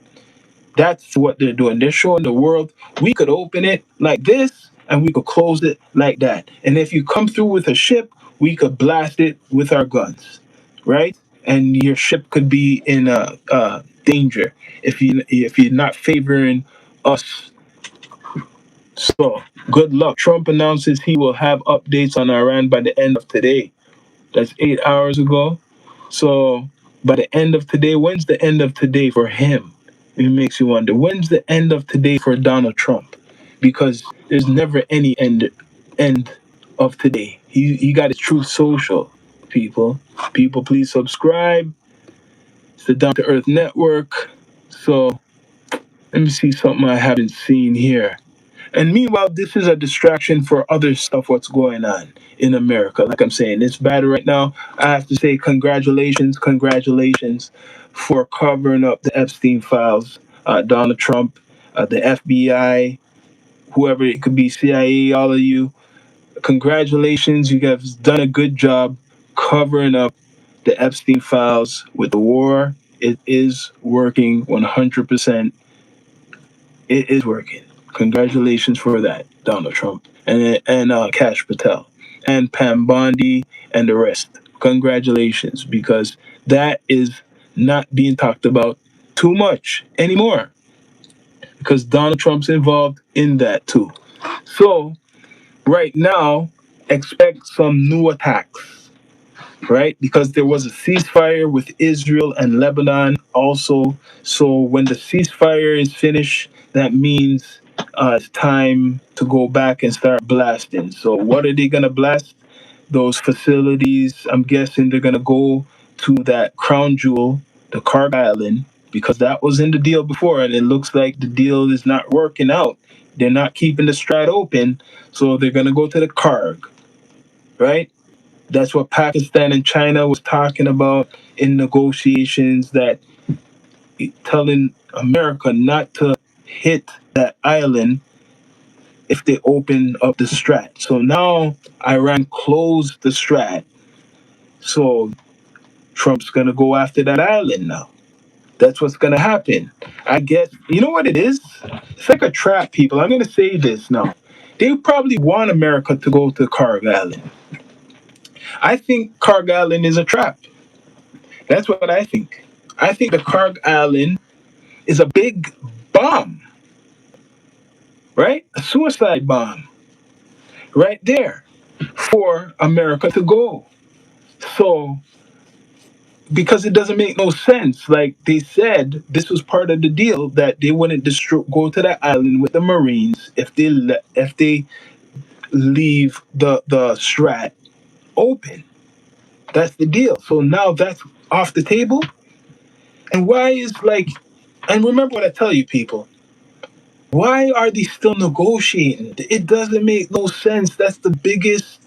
S1: That's what they're doing. They're showing the world we could open it like this and we could close it like that. And if you come through with a ship, we could blast it with our guns, right? And your ship could be in danger if you're not favoring us. So good luck. Trump announces he will have updates on Iran by the end of today. That's 8 hours ago. So by the end of today, when's the end of today for him? It makes you wonder. When's the end of today for Donald Trump? Because there's never any end of today. He got his Truth Social, people. People, please subscribe. It's the Down to Earth Network. So let me see something I haven't seen here. And meanwhile, this is a distraction for other stuff, what's going on in America. Like I'm saying, it's bad right now. I have to say congratulations for covering up the Epstein files. Donald Trump, the FBI, whoever it could be, CIA, all of you. Congratulations, you guys done a good job covering up the Epstein files with the war. It is working 100%. It is working. Congratulations for that, Donald Trump and Kash Patel and Pam Bondi and the rest. Congratulations, because that is not being talked about too much anymore. Because Donald Trump's involved in that too. So right now, expect some new attacks, right? Because there was a ceasefire with Israel and Lebanon also. So when the ceasefire is finished, that means it's time to go back and start blasting. So what are they gonna blast? Those facilities. I'm guessing they're gonna go to that crown jewel, the Carg Island, because that was in the deal before, and it looks like the deal is not working out. They're not keeping the Strait open, so they're gonna go to the Carg, right? That's what Pakistan and China was talking about in negotiations, that telling America not to hit that island if they open up the Strait. So now Iran closed the Strait. So Trump's gonna go after that island now. That's what's gonna happen. I guess you know what it is? It's like a trap, people. I'm gonna say this now. They probably want America to go to Carg Island. I think Carg Island is a trap. That's what I think. I think the Carg Island is a big bomb, right? A suicide bomb right there for America to go. So, because it doesn't make no sense. Like they said, this was part of the deal that they wouldn't go to that island with the Marines if they leave the Strat open. That's the deal. So now that's off the table. And why is like, and remember what I tell you, people. Why are they still negotiating? It doesn't make no sense. That's the biggest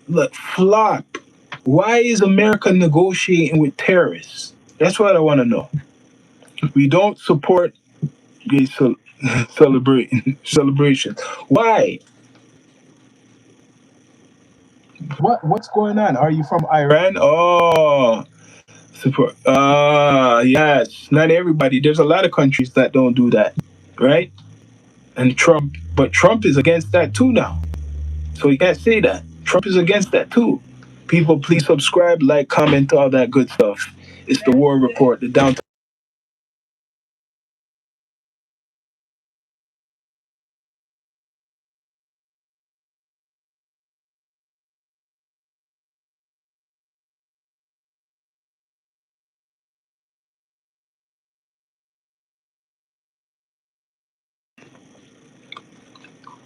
S1: like, flop. Why is America negotiating with terrorists? That's what I want to know. We don't support gay celebrations. Why? What's going on? Are you from Iran? Oh, support. Yes. Not everybody. There's a lot of countries that don't do that, right? And Trump, but Trump is against that too now. So you can't say that. Trump is against that too. People, please subscribe, like, comment, all that good stuff. It's the War Report, the downtown.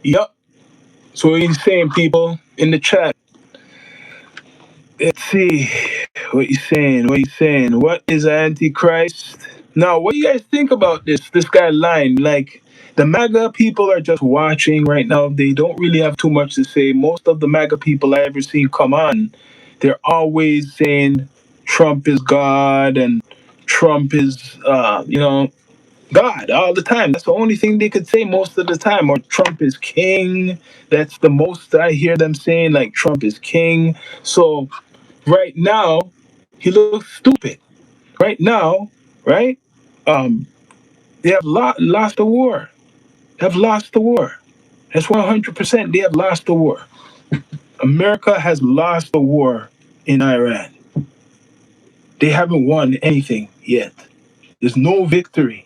S1: Yup. So what are you saying, people, in the chat? Let's see what you saying. What you saying? What is Antichrist? Now, what do you guys think about this? This guy lying. Like the MAGA people are just watching right now. They don't really have too much to say. Most of the MAGA people I ever seen come on, they're always saying Trump is God and Trump is, God all the time. That's the only thing they could say most of the time. Or Trump is king. That's the most I hear them saying. Like Trump is king. So right now he looks stupid. Right now, right? Um, they have lost the war. They have lost the war. That's 100%. They have lost the war. America has lost the war in Iran. They haven't won anything yet. There's no victory.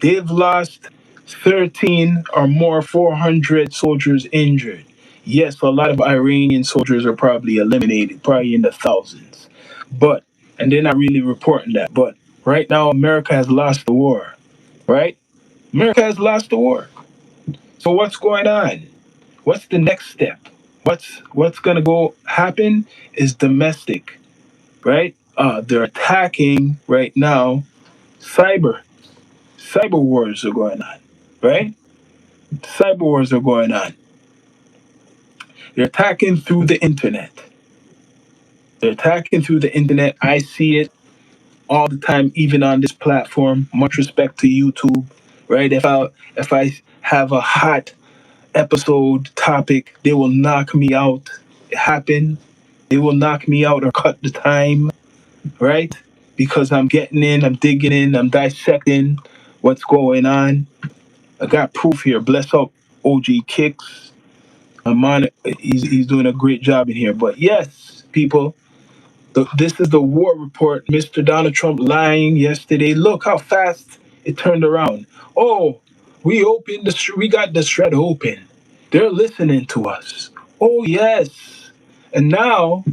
S1: They've lost 13 or more, 400 soldiers injured. Yes, a lot of Iranian soldiers are probably eliminated, probably in the thousands. But, and they're not really reporting that. But right now, America has lost the war, right? America has lost the war. So what's going on? What's the next step? What's gonna go happen is domestic, right? They're attacking right now. Cyber cyber wars are going on, right? Cyber wars are going on. They're attacking through the internet. They're attacking through the internet. I see it all the time, even on this platform. Much respect to YouTube, right? If I have a hot episode topic, they will knock me out. It happen. They will knock me out or cut the time, right? Because I'm getting in, I'm digging in, I'm dissecting what's going on. I got proof here. Bless up OG Kicks. I'm on it. He's doing a great job in here. But yes, people, this is the war report. Mr. Donald Trump lying yesterday. Look how fast it turned around. Oh, we got the shred open. They're listening to us. Oh yes. And now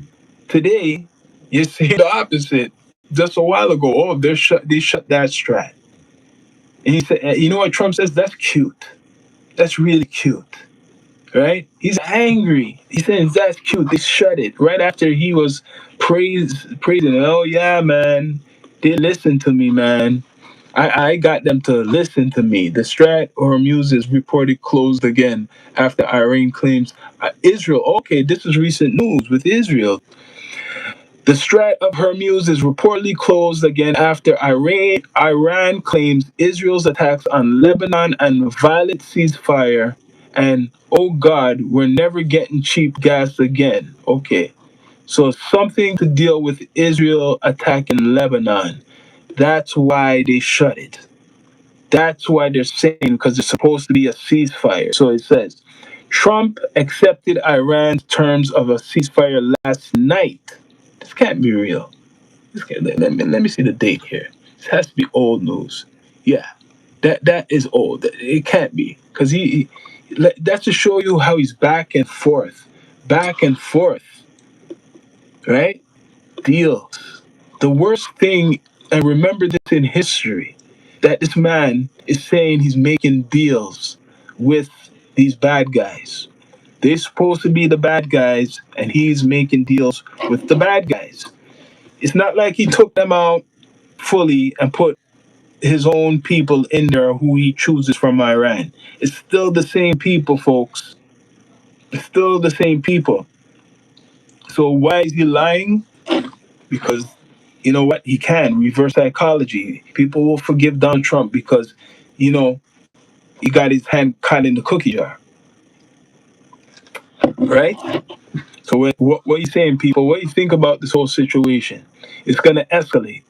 S1: today, you see the opposite. Just a while ago, oh, they shut that strat. And he said, you know what Trump says? That's cute. That's really cute. Right? He's angry. He says that's cute. They shut it right after he was praising. Oh yeah, man. They listen to me, man. I got them to listen to me. The Strait of Hormuz is reported closed again after Iran claims Israel. Okay, this is recent news with Israel. The Strait of Hormuz is reportedly closed again after Iran claims Israel's attacks on Lebanon and violent ceasefire. And oh God, we're never getting cheap gas again. Okay, so something to deal with Israel attacking Lebanon. That's why they shut it. That's why they're saying, because it's supposed to be a ceasefire. So it says Trump accepted Iran's terms of a ceasefire last night. This can't be real. Let me see the date here. This has to be old news. Yeah, that is old. It can't be because that's to show you how he's back and forth, right? Deals. The worst thing, and remember this in history, that this man is saying he's making deals with these bad guys. They're supposed to be the bad guys, and he's making deals with the bad guys. It's not like he took them out fully and put his own people in there who he chooses from Iran. It's still the same people, folks. It's still the same people. So why is he lying? Because you know what? He can reverse psychology. People will forgive Donald Trump because, you know, he got his hand caught in the cookie jar, right? So what are you saying, people? What do you think about this whole situation? It's going to escalate.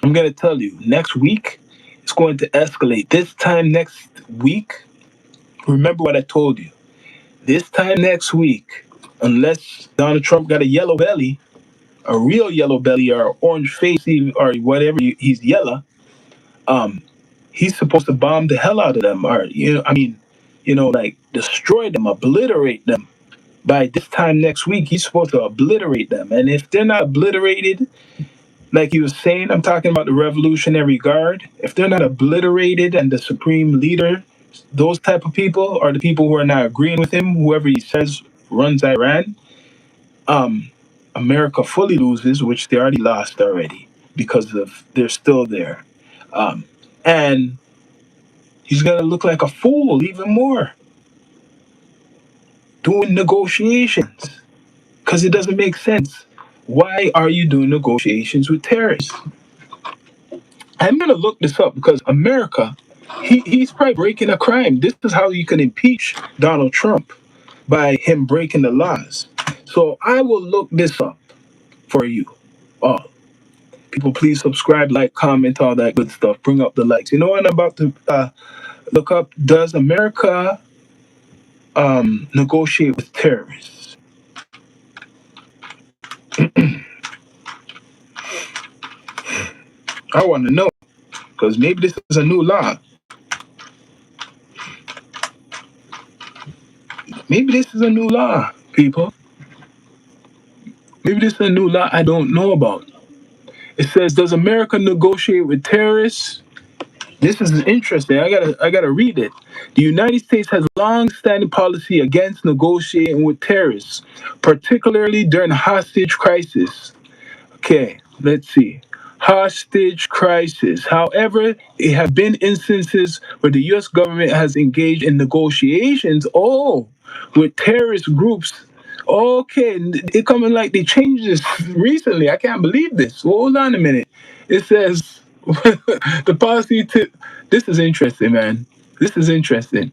S1: I'm going to tell you, next week, it's going to escalate. This time next week, remember what I told you. This time next week, unless Donald Trump got a yellow belly, a real yellow belly or orange face, or whatever, he's yellow, um, he's supposed to bomb the hell out of them, or like destroy them, obliterate them. By this time next week, he's supposed to obliterate them, and if they're not obliterated, like he was saying, I'm talking about the Revolutionary Guard. If they're not obliterated, and the supreme leader, those type of people, are the people who are not agreeing with him, whoever he says runs Iran, um, America fully loses, which they already lost already because of they're still there. Um, and he's gonna look like a fool even more doing negotiations because it doesn't make sense. Why are you doing negotiations with terrorists? I'm gonna look this up because America, he's probably breaking a crime. This is how you can impeach Donald Trump, by him breaking the laws. So I will look this up for you all. People, please subscribe, like, comment, all that good stuff. Bring up the likes. You know what I'm about to look up? Does America negotiate with terrorists? I want to know because maybe this is a new law. Maybe this is a new law, people. Maybe this is a new law I don't know about. It says, "Does America negotiate with terrorists?" This is interesting. I gotta read it. The United States has long-standing policy against negotiating with terrorists, particularly during hostage crisis. Okay, let's see. Hostage crisis. However, there have been instances where the U.S. government has engaged in negotiations, with terrorist groups. Okay, it coming like they changed this recently. I can't believe this. Hold on a minute. It says the policy to. This is interesting, man. This is interesting.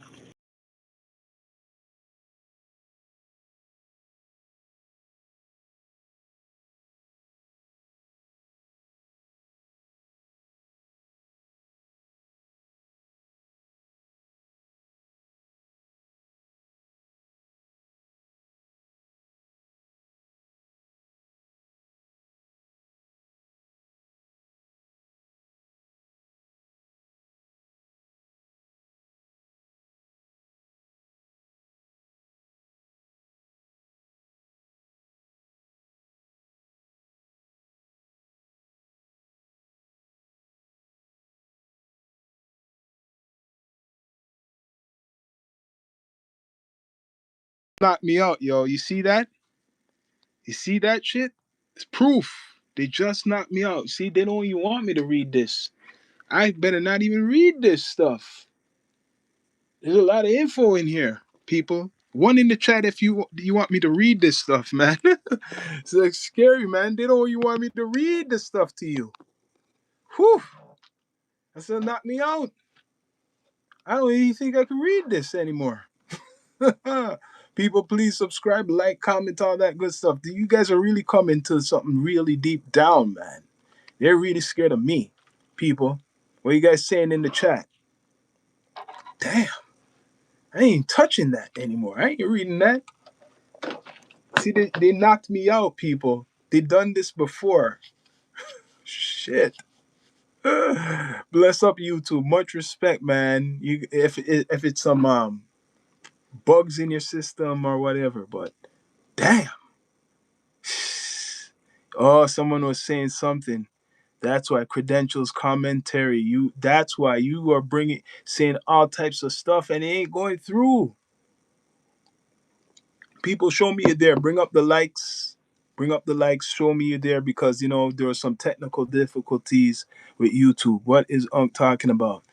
S1: Knock me out, yo. You see that? You see that shit? It's proof. They just knocked me out. See, they don't even want me to read this. I better not even read this stuff. There's a lot of info in here, people. One in the chat if you want me to read this stuff, man. It's like scary, man. They don't even want me to read this stuff to you. Whew. That's gonna knock me out. I don't even think I can read this anymore. People, please subscribe, like, comment, all that good stuff. You guys are really coming to something really deep down, man. They're really scared of me, people. What you guys saying in the chat? Damn, I ain't touching that anymore. I ain't reading that. See, they knocked me out, people. They done this before. Shit. Bless up YouTube. Much respect, man. You if it's some bugs in your system or whatever, but damn. Oh, someone was saying something. That's why credentials commentary. That's why you are bringing saying all types of stuff and it ain't going through. People, show me you there. Bring up the likes. Bring up the likes. Show me you there because there are some technical difficulties with YouTube. What is Unc talking about?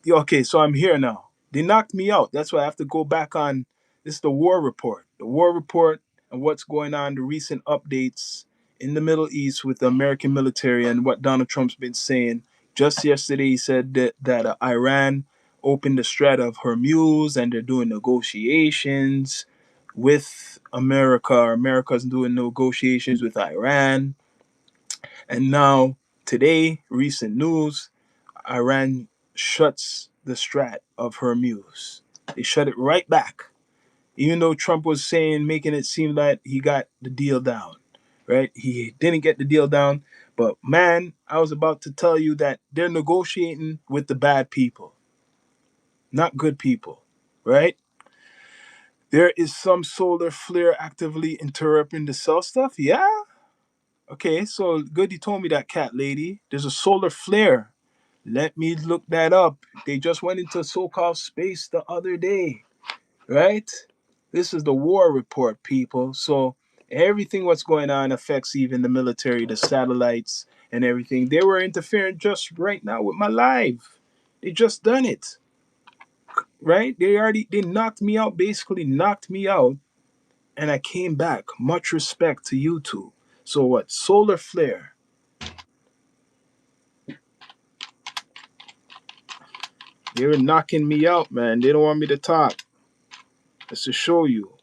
S1: Yeah, okay, so I'm here now. They knocked me out. That's why I have to go back on. This is the war report. The war report and what's going on, the recent updates in the Middle East with the American military and what Donald Trump's been saying. Just yesterday, he said that Iran opened the Strait of Hormuz and they're doing negotiations with America. America's doing negotiations with Iran. And now, today, recent news, Iran shuts the Strait of Hormuz. They shut it right back. Even though Trump was saying, making it seem like he got the deal down, right? He didn't get the deal down. But man, I was about to tell you that they're negotiating with the bad people, not good people, right? There is some solar flare actively interrupting the cell stuff. Yeah. Okay. So good you told me that, cat lady. There's a solar flare. Let me look that up. They just went into so-called space the other day, right? This is the war report, people. So everything what's going on affects even the military, the satellites, and everything. They were interfering just right now with my life. They just done it, right? They knocked me out, basically knocked me out and I came back. Much respect to you two. So what? Solar flare. They were knocking me out, man. They don't want me to talk. Just to show you.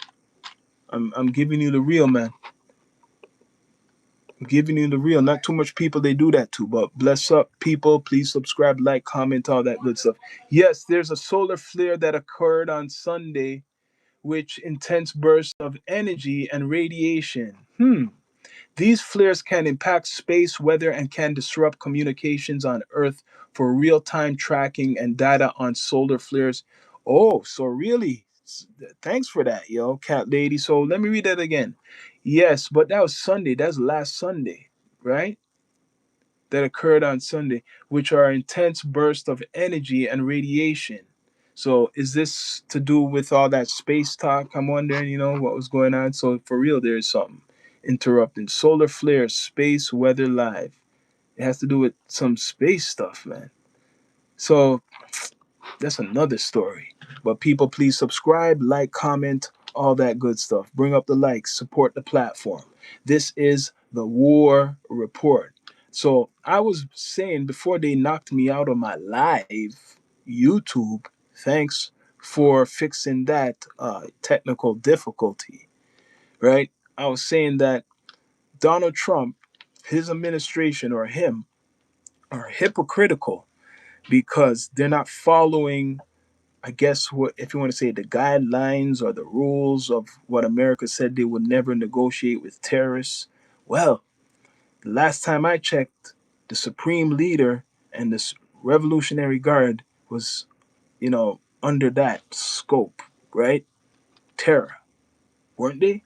S1: I'm giving you the real, man. I'm giving you the real. Not too much people they do that to, but bless up, people. Please subscribe, like, comment, all that good stuff. Yes, there's a solar flare that occurred on Sunday, which intense bursts of energy and radiation. These flares can impact space weather and can disrupt communications on Earth for real time tracking and data on solar flares. Oh, so really? Thanks for that, yo, cat lady. So let me read that again. Yes, but that was Sunday. That's last Sunday, right? That occurred on Sunday, which are intense bursts of energy and radiation. So is this to do with all that space talk? I'm wondering, what was going on. So for real, there is something interrupting. Solar flares, space weather live. It has to do with some space stuff, man. So that's another story. But people, please subscribe, like, comment, all that good stuff. Bring up the likes, support the platform. This is the War Report. So I was saying before they knocked me out of my live YouTube, thanks for fixing that technical difficulty, right? I was saying that Donald Trump, his administration, or him, are hypocritical because they're not following, I guess, what, if you want to say, the guidelines or the rules of what America said they would never negotiate with terrorists. Well, the last time I checked, the supreme leader and the Revolutionary Guard was, under that scope, right? Terror, weren't they?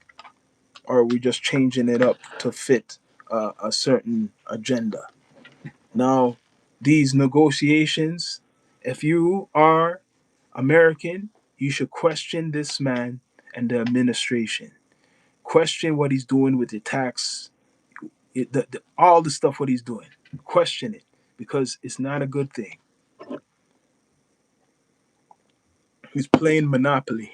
S1: Or are we just changing it up to fit a certain agenda? Now, these negotiations, if you are American, you should question this man and the administration. Question what he's doing with the tax, all the stuff what he's doing. Question it because it's not a good thing. He's playing Monopoly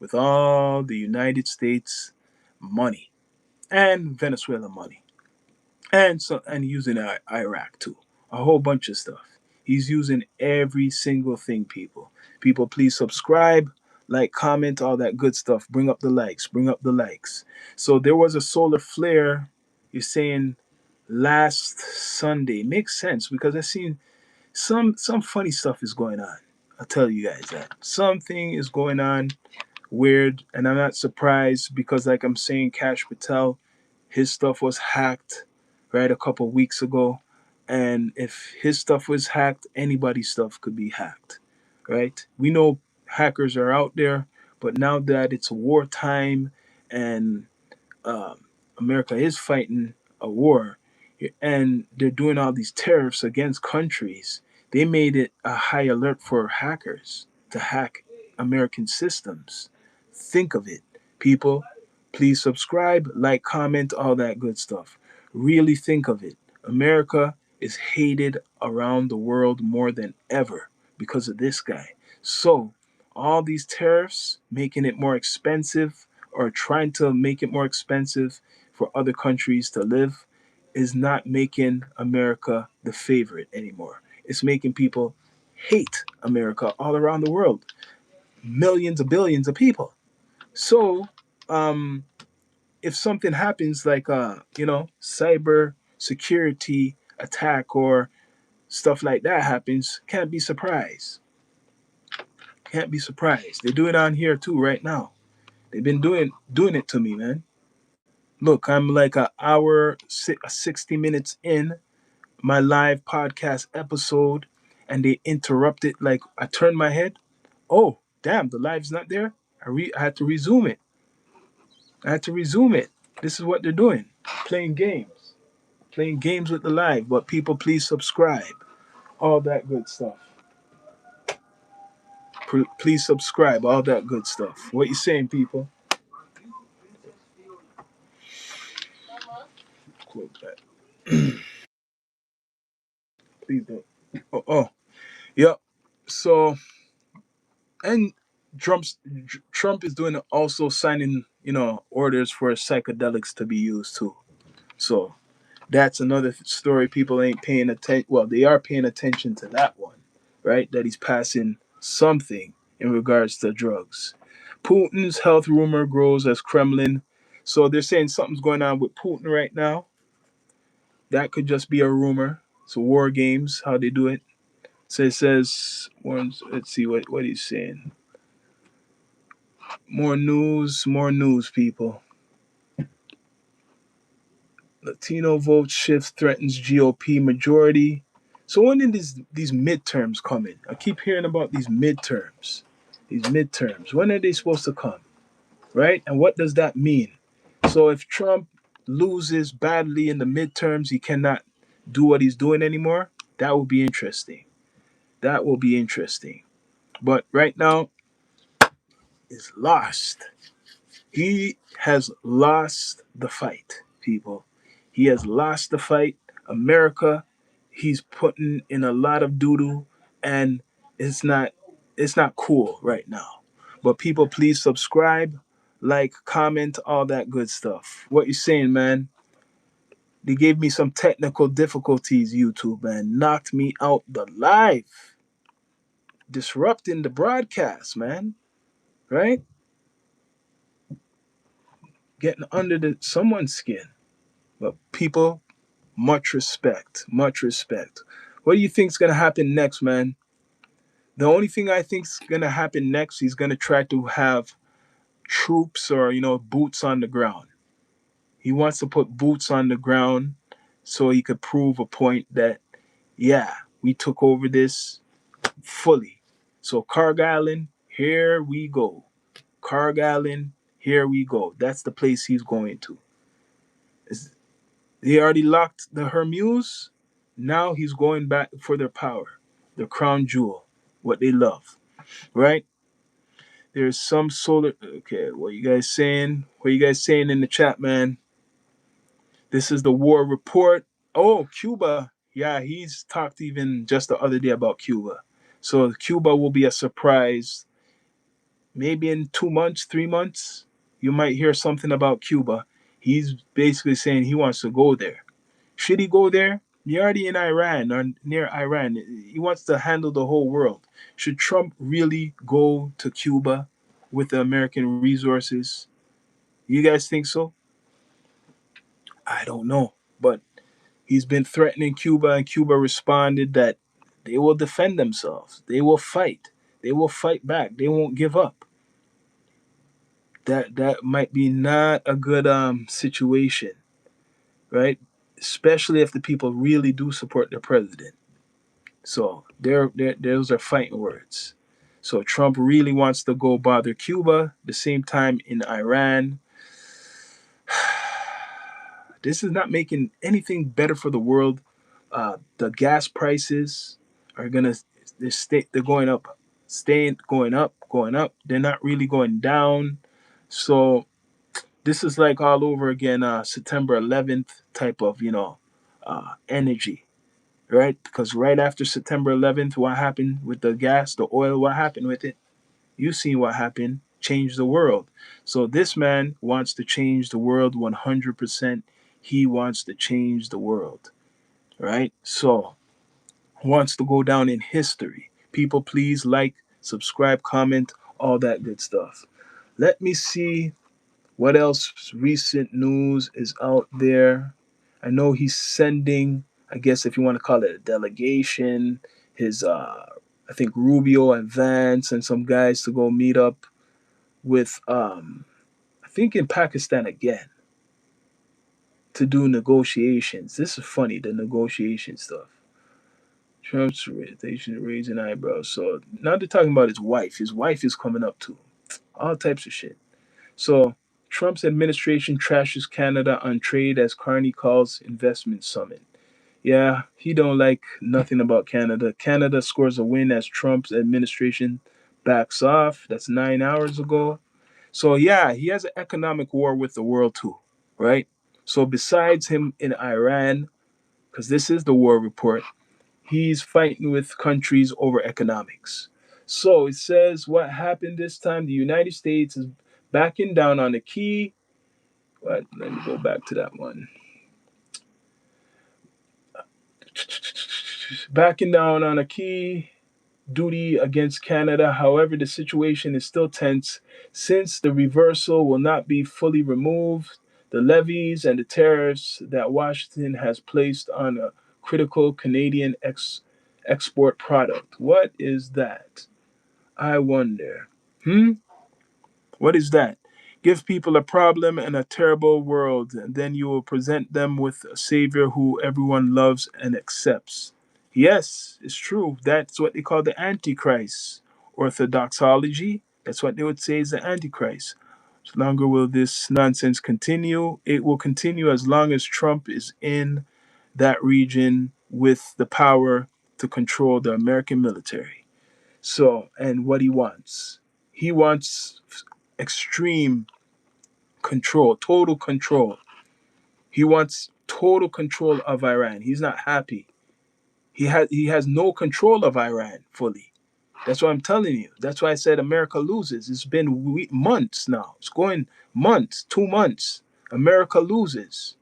S1: with all the United States money and Venezuela money, and using Iraq too. A whole bunch of stuff. He's using every single thing, people. People, please subscribe, like, comment, all that good stuff. Bring up the likes. Bring up the likes. So there was a solar flare. You're saying last Sunday makes sense because I seen some funny stuff is going on. I'll tell you guys that something is going on weird, and I'm not surprised because, like I'm saying, Cash Patel, his stuff was hacked right a couple weeks ago, and if his stuff was hacked, anybody's stuff could be hacked, right? We know hackers are out there, but now that it's wartime and um, America is fighting a war, and they're doing all these tariffs against countries. They made it a high alert for hackers to hack American systems. Think of it, people. Please subscribe, like, comment, all that good stuff. Really think of it. America is hated around the world more than ever because of this guy. So, all these tariffs making it more expensive or trying to make it more expensive for other countries to live is not making America the favorite anymore. It's making people hate America all around the world. Millions of billions of people. So, um, if something happens like cyber security attack or stuff like that happens, can't be surprised. Can't be surprised. They do it on here too right now. They've been doing it to me, man. Look, I'm like 60 minutes in my live podcast episode, and they interrupt it. Like I turned my head. Oh, damn, the live's not there. I had to resume it. I had to resume it. This is what they're doing, playing games with the live. But people, please subscribe. All that good stuff. Please subscribe. All that good stuff. What you saying, people? Quote that. Please don't. Oh, yep. So, and Trump is doing also signing, orders for psychedelics to be used too. So that's another story people ain't paying attention. Well, they are paying attention to that one, right? That he's passing something in regards to drugs. Putin's health rumor grows as Kremlin. So they're saying something's going on with Putin right now. That could just be a rumor. So war games, how they do it. So it says, let's see what he's saying. More news, people. Latino vote shift threatens GOP majority. So when did these midterms coming? I keep hearing about these midterms. These midterms. When are they supposed to come? Right? And what does that mean? So if Trump loses badly in the midterms, he cannot do what he's doing anymore. That will be interesting. That will be interesting. But right now, it's lost. He has lost the fight, people. He has lost the fight. America, he's putting in a lot of doo-doo, and it's not it's not cool right now. But people, please subscribe, like, comment, all that good stuff. What you saying, man? They gave me some technical difficulties, YouTube, man. Knocked me out the live. Disrupting the broadcast, man. Right? Getting under someone's skin. But people, much respect, much respect. What do you think's gonna happen next, man? The only thing I think's gonna happen next, he's gonna try to have troops or boots on the ground. He wants to put boots on the ground so he could prove a point that yeah, we took over this fully. So Carg Island, here we go. Carg Island, here we go. That's the place he's going to. They already locked the Hormuz. Now he's going back for their power, their crown jewel, what they love, right? There's some solar. Okay, what you guys saying? What you guys saying in the chat, man? This is the war report. Oh, Cuba. Yeah, he's talked even just the other day about Cuba. So Cuba will be a surprise. Maybe in 2 months, 3 months, you might hear something about Cuba. He's basically saying he wants to go there. Should he go there? You're already in Iran or near Iran. He wants to handle the whole world. Should Trump really go to Cuba with the American resources? You guys think so? I don't know. But he's been threatening Cuba, and Cuba responded that they will defend themselves. They will fight. They will fight back. They won't give up. That might be not a good situation, right? Especially if the people really do support their president. So those are fighting words. So Trump really wants to go bother Cuba. The same time in Iran, this is not making anything better for the world. The gas prices are gonna they're going up, staying going up, going up. They're not really going down. So this is like all over again. September 11th type of energy, right? Because right after September 11th, what happened with the gas, the oil? What happened with it? You seen what happened? Change the world. So this man wants to change the world 100%. He wants to change the world, right? So wants to go down in history. People, please like, subscribe, comment, all that good stuff. Let me see what else recent news is out there. I know he's sending, I guess if you want to call it a delegation, his I think Rubio and Vance and some guys to go meet up with I think in Pakistan again to do negotiations. This is funny, the negotiation stuff. Trump's reputation raising eyebrows. So now they're talking about his wife. His wife is coming up too. All types of shit. So Trump's administration trashes Canada on trade as Carney calls investment summit. Yeah, he don't like nothing about Canada. Canada scores a win as Trump's administration backs off. That's 9 hours ago. So yeah, he has an economic war with the world too, right? So besides him in Iran, because this is the war report, he's fighting with countries over economics. So it says what happened this time. The United States is backing down on the key. What? Let me go back to that one. Backing down on a key duty against Canada. However, the situation is still tense since the reversal will not be fully removed. The levies and the tariffs that Washington has placed on a critical Canadian export product. What is that? I wonder. Hmm? What is that? Give people a problem and a terrible world, and then you will present them with a savior who everyone loves and accepts. Yes, it's true. That's what they call the Antichrist. Orthodoxology, that's what they would say is the Antichrist. As longer will this nonsense continue? It will continue as long as Trump is in that region with the power to control the American military. So, and what he wants extreme control, total control. He wants total control of Iran. He's not happy. He has no control of Iran fully. That's what I'm telling you. That's why I said America loses. It's been months now. It's going months, 2 months. America loses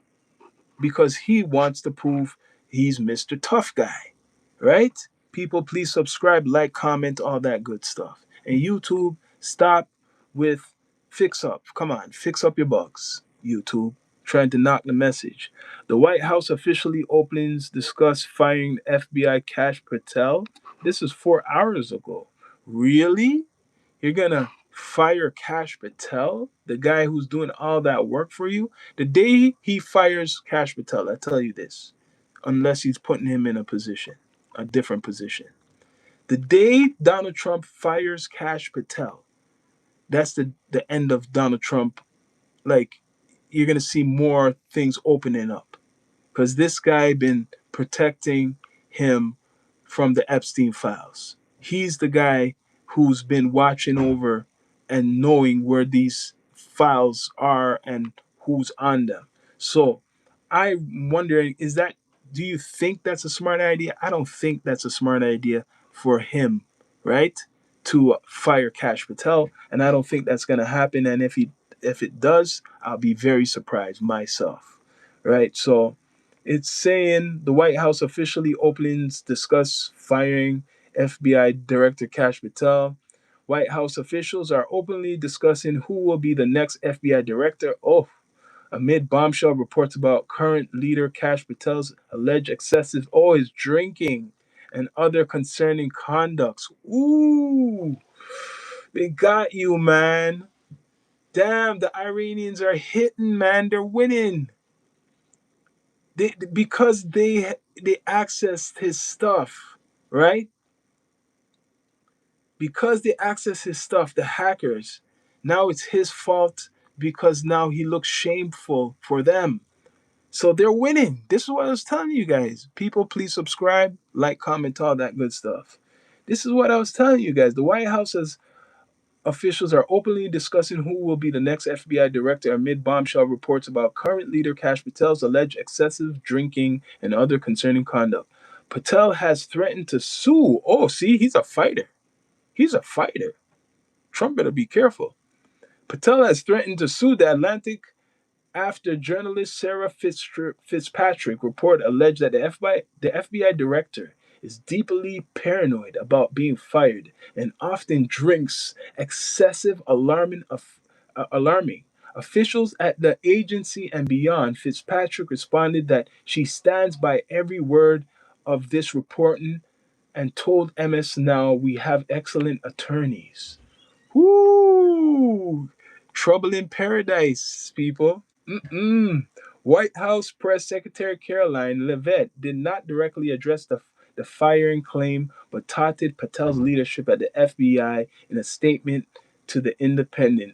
S1: because he wants to prove he's Mr. Tough Guy, right? People, please subscribe, like, comment, all that good stuff. And YouTube, stop with fix up. Come on, fix up your bugs, YouTube. Trying to knock the message. The White House officially opens discuss firing FBI Cash Patel. This is 4 hours ago. Really? You're gonna fire Cash Patel, the guy who's doing all that work for you? The day he fires Cash Patel, I tell you this, unless he's putting him in a position, a different position. The day Donald Trump fires Cash Patel, that's the end of Donald Trump. Like, you're gonna see more things opening up because this guy been protecting him from the Epstein files. He's the guy who's been watching over and knowing where these files are and who's on them. So I'm wondering, is that Do you think that's a smart idea? I don't think that's a smart idea for him, right? To fire Cash Patel, and I don't think that's going to happen. And if it does, I'll be very surprised myself, right? So it's saying the White House officially opens discuss firing FBI Director Cash Patel. White House officials are openly discussing who will be the next FBI director. Oh, amid bombshell reports about current leader Kash Patel's alleged excessive his drinking and other concerning conducts. Ooh, they got you, man. Damn, the Iranians are hitting, man. They're winning. Because they accessed his stuff, right? Because they access his stuff, the hackers. Now it's his fault because now he looks shameful for them. So they're winning. This is what I was telling you guys. People, please subscribe, like, comment, all that good stuff. This is what I was telling you guys. The White House's officials are openly discussing who will be the next FBI director amid bombshell reports about current leader Kash Patel's alleged excessive drinking and other concerning conduct. Patel has threatened to sue. Oh, see, he's a fighter. He's a fighter. Trump better be careful. Patel has threatened to sue the Atlantic after journalist Sarah Fitzpatrick report alleged that the FBI director is deeply paranoid about being fired and often drinks excessive alarming. Officials at the agency and beyond, Fitzpatrick responded that she stands by every word of this reporting and told MS Now we have excellent attorneys. Whoo! Trouble in paradise, people. Mm-mm. White House Press Secretary Caroline Leavitt did not directly address the firing claim, but touted Patel's leadership at the FBI in a statement to The Independent.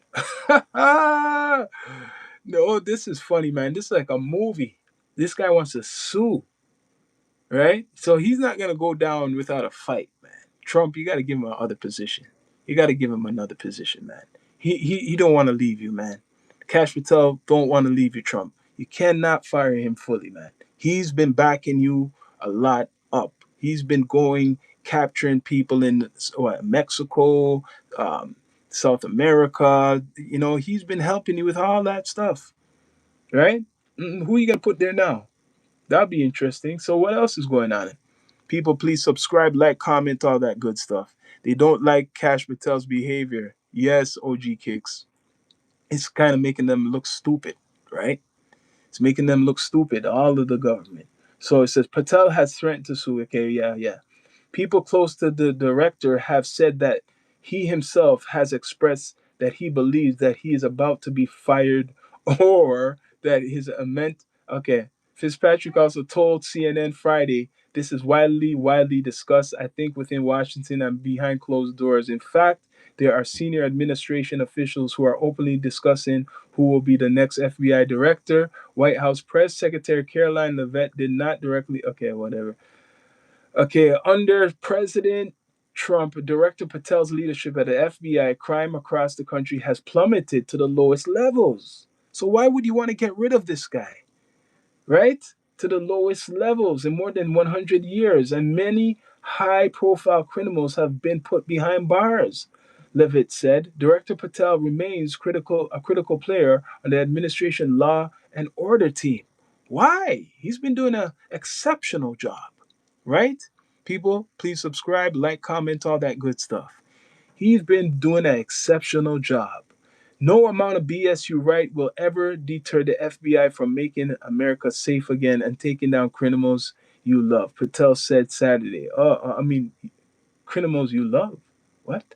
S1: No, this is funny, man. This is like a movie. This guy wants to sue, right? So he's not gonna go down without a fight, man. Trump, you got to give him another position. You got to give him another position, man. He don't want to leave you, man. Cash Patel don't want to leave you, Trump. You cannot fire him fully, man. He's been backing you a lot up. He's been going capturing people in Mexico, um, South America. You know, he's been helping you with all that stuff, right? Who are you gonna put there now? That'll be interesting. So what else is going on? People, please subscribe, like, comment, all that good stuff. They don't like Cash Patel's behavior. Yes, OG Kicks. It's kind of making them look stupid, right? It's making them look stupid, all of the government. So it says Patel has threatened to sue. Okay, yeah, yeah. People close to the director have said that he himself has expressed that he believes that he is about to be fired or that his immense. Okay. Fitzpatrick also told CNN Friday this is widely discussed, I think, within Washington and behind closed doors. In fact, there are senior administration officials who are openly discussing who will be the next FBI director. White House Press Secretary Caroline Leavitt did not directly. Okay, whatever. Okay, under President Trump, Director Patel's leadership at the FBI, crime across the country has plummeted to the lowest levels. So why would you want to get rid of this guy? Right? To the lowest levels in more than 100 years, and many high profile criminals have been put behind bars. Levitt said Director Patel remains a critical player on the administration law and order team. Why? He's been doing an exceptional job, right? People, please subscribe, like, comment, all that good stuff. He's been doing an exceptional job. No amount of BS you write will ever deter the FBI from making America safe again and taking down criminals you love, Patel said Saturday. Criminals you love? What?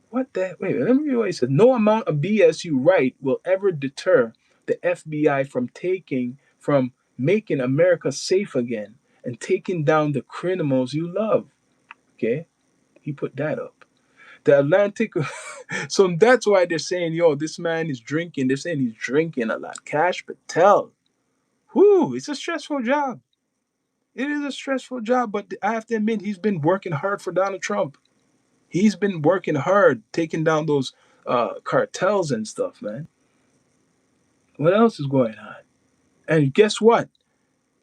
S1: What the? Wait, let me read what he said. No amount of BS you write will ever deter the FBI from making America safe again and taking down the criminals you love. Okay? He put that up. The Atlantic. So that's why they're saying, yo, this man is drinking. They're saying he's drinking a lot. Cash Patel. Whoo, it's a stressful job. It is a stressful job, but I have to admit, he's been working hard for Donald Trump. He's been working hard, taking down those cartels and stuff, man. What else is going on? And guess what?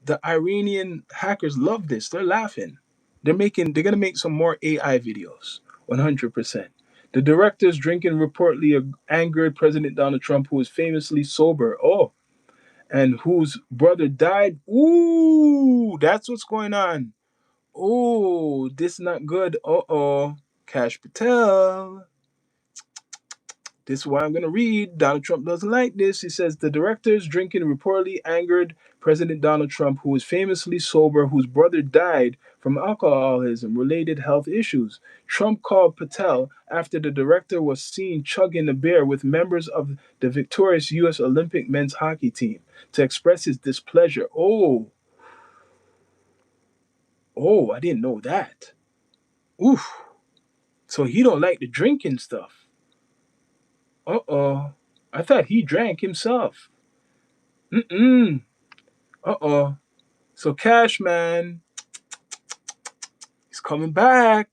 S1: the Iranian hackers love this. They're laughing. They're gonna make some more AI videos. 100%. The directors drinking reportedly angered President Donald Trump, who is famously sober. Oh, and whose brother died. Ooh, that's what's going on. Oh, this not good. Uh-oh. Cash Patel. This is why I'm going to read. Donald Trump doesn't like this. He says the directors drinking reportedly angered President Donald Trump, who is famously sober, whose brother died from alcoholism related health issues. Trump called Patel after the director was seen chugging a beer with members of the victorious U.S. Olympic men's hockey team to express his displeasure. Oh, I didn't know that. Oof. So he don't like the drinking stuff. Uh-oh. I thought he drank himself. Mm-mm. Uh-oh. So Cash Man, he's coming back.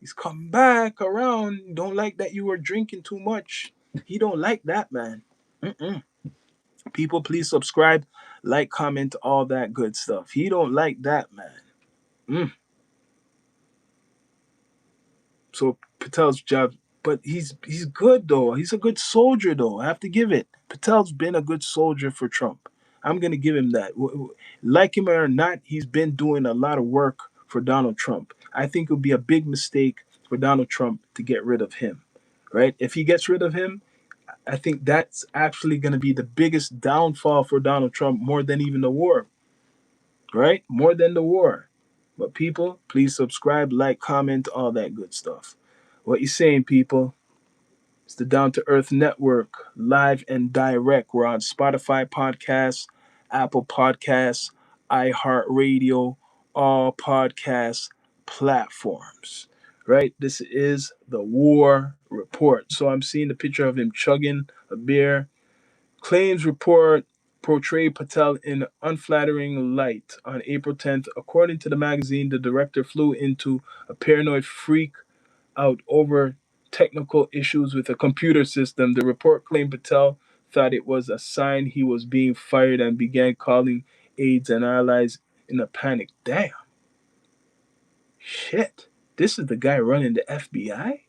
S1: He's coming back around. Don't like that you were drinking too much. He don't like that, man. Mm-mm. People, please subscribe, like, comment, all that good stuff. He don't like that, man. Mm. So Patel's job, but he's good though. He's a good soldier though. I have to give it. Patel's been a good soldier for Trump. I'm gonna give him that. Like him or not, he's been doing a lot of work for Donald Trump. I think it would be a big mistake for Donald Trump to get rid of him. Right? If he gets rid of him, I think that's actually going to be the biggest downfall for Donald Trump, more than even the war. Right? More than the war. But people, please subscribe, like, comment, all that good stuff. What you saying, people? It's the Down to Earth Network, live and direct. We're on Spotify podcasts, Apple Podcasts, iHeartRadio, all podcast platforms. Right? This is the War Report. So I'm seeing the picture of him chugging a beer. Claims report portrayed Patel in unflattering light on April 10th. According to the magazine, the director flew into a paranoid freak out over technical issues with a computer system. The report claimed Patel thought it was a sign he was being fired and began calling aides and allies in a panic. Damn. Shit. This is the guy running the FBI?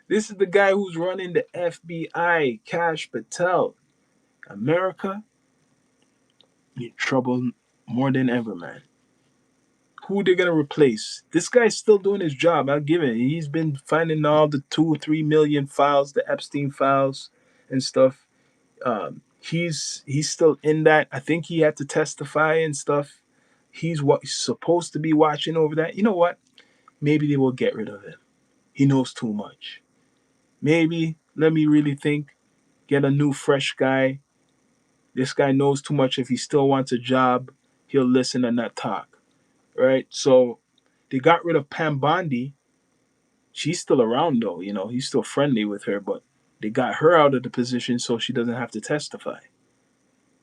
S1: This is the guy who's running the FBI, Cash Patel. America, in trouble more than ever, man. Who they gonna replace? This guy's still doing his job. I'll give it. He's been finding all the 2 or 3 million files, the Epstein files and stuff. He's still in that. I think he had to testify and stuff. He's what he's supposed to be watching over that. You know what? Maybe they will get rid of him. He knows too much. Maybe let me really think. Get a new fresh guy. This guy knows too much. If he still wants a job, he'll listen and not talk. Right? So they got rid of Pam Bondi. She's still around though, he's still friendly with her, but they got her out of the position so she doesn't have to testify.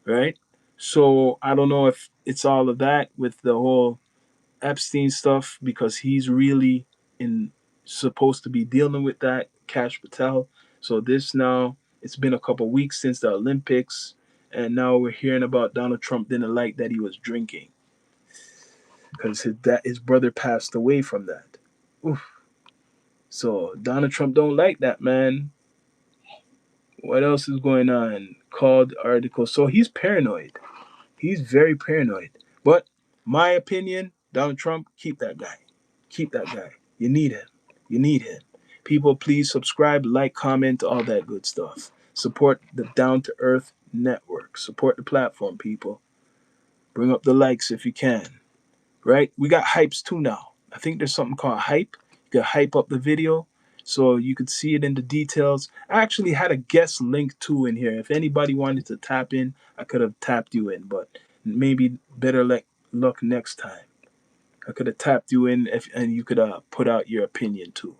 S1: Right? So I don't know if it's all of that with the whole Epstein stuff because he's really in supposed to be dealing with that, Cash Patel. So this now, it's been a couple weeks since the Olympics, and now we're hearing about Donald Trump didn't like that he was drinking because his brother passed away from that. Oof. So Donald Trump don't like that, man. What else is going on? Called article. So he's paranoid. He's very paranoid. But my opinion, Donald Trump, keep that guy. Keep that guy. You need him. You need him. People, please subscribe, like, comment, all that good stuff. Support the Down to Earth Network. Support the platform, people. Bring up the likes if you can. Right? We got hypes too now. I think there's something called hype. You can hype up the video so you could see it in the details. I actually had a guest link too in here. If anybody wanted to tap in, I could have tapped you in, but maybe better luck next time. I could have tapped you in and you could put out your opinion too.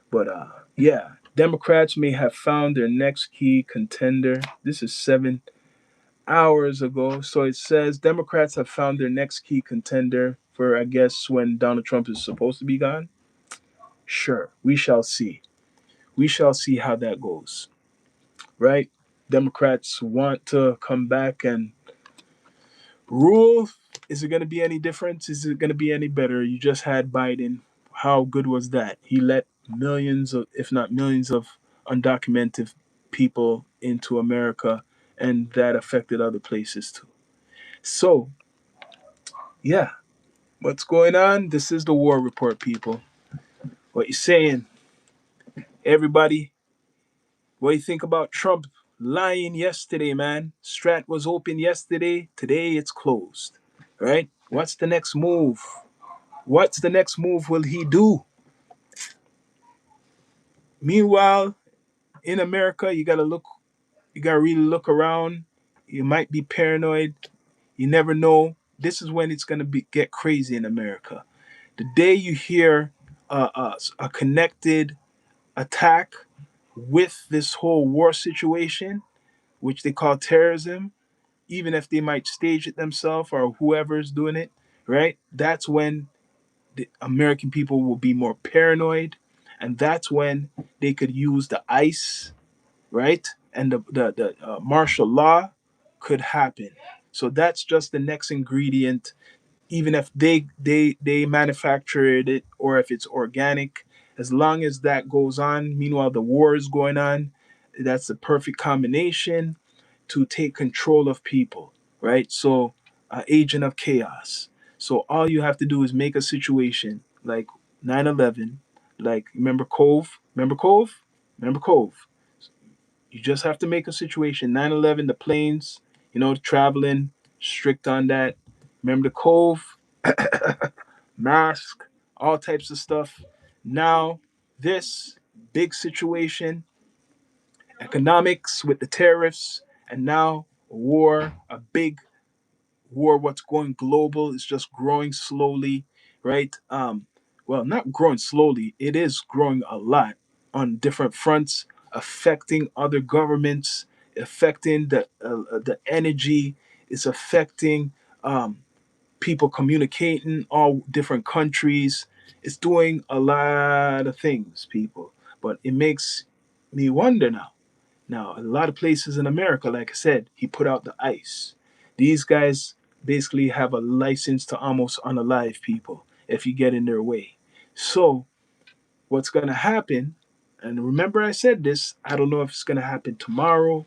S1: But yeah, Democrats may have found their next key contender. This is 7 hours ago. So it says Democrats have found their next key contender for, I guess, when Donald Trump is supposed to be gone. Sure, we shall see. We shall see how that goes. Right? Democrats want to come back and rule. Is it going to be any different? Is it going to be any better? You just had Biden. How good was that? He let millions of, if not millions of undocumented people into America, and that affected other places too. So, yeah, what's going on? This is the war report, people. What you saying? Everybody, what do you think about Trump lying yesterday, man? Strat was open yesterday. Today it's closed. Right? What's the next move? What's the next move will he do? Meanwhile, in America, you gotta really look around. You might be paranoid. You never know. This is when it's gonna get crazy in America. The day you hear a connected attack with this whole war situation, which they call terrorism, even if they might stage it themselves or whoever's doing it, right? That's when the American people will be more paranoid, and that's when they could use the ICE, right? And the martial law could happen. So that's just the next ingredient. Even if they manufactured it or if it's organic, as long as that goes on, meanwhile the war is going on, that's the perfect combination to take control of people, right? So, agent of chaos. So all you have to do is make a situation like 9/11, like remember Cove, remember Cove, remember Cove. You just have to make a situation 9/11, the planes, traveling strict on that. Remember the Cove, mask, all types of stuff. Now this big situation, economics with the tariffs, and now a war, a big war, what's going global is just growing slowly, right? Well, not growing slowly, it is growing a lot on different fronts, affecting other governments, affecting the energy, it's affecting people communicating all different countries. It's doing a lot of things, people. But it makes me wonder now. Now, a lot of places in America, like I said, he put out the ice. These guys basically have a license to almost unalive people if you get in their way. So, what's going to happen, and remember I said this, I don't know if it's going to happen tomorrow.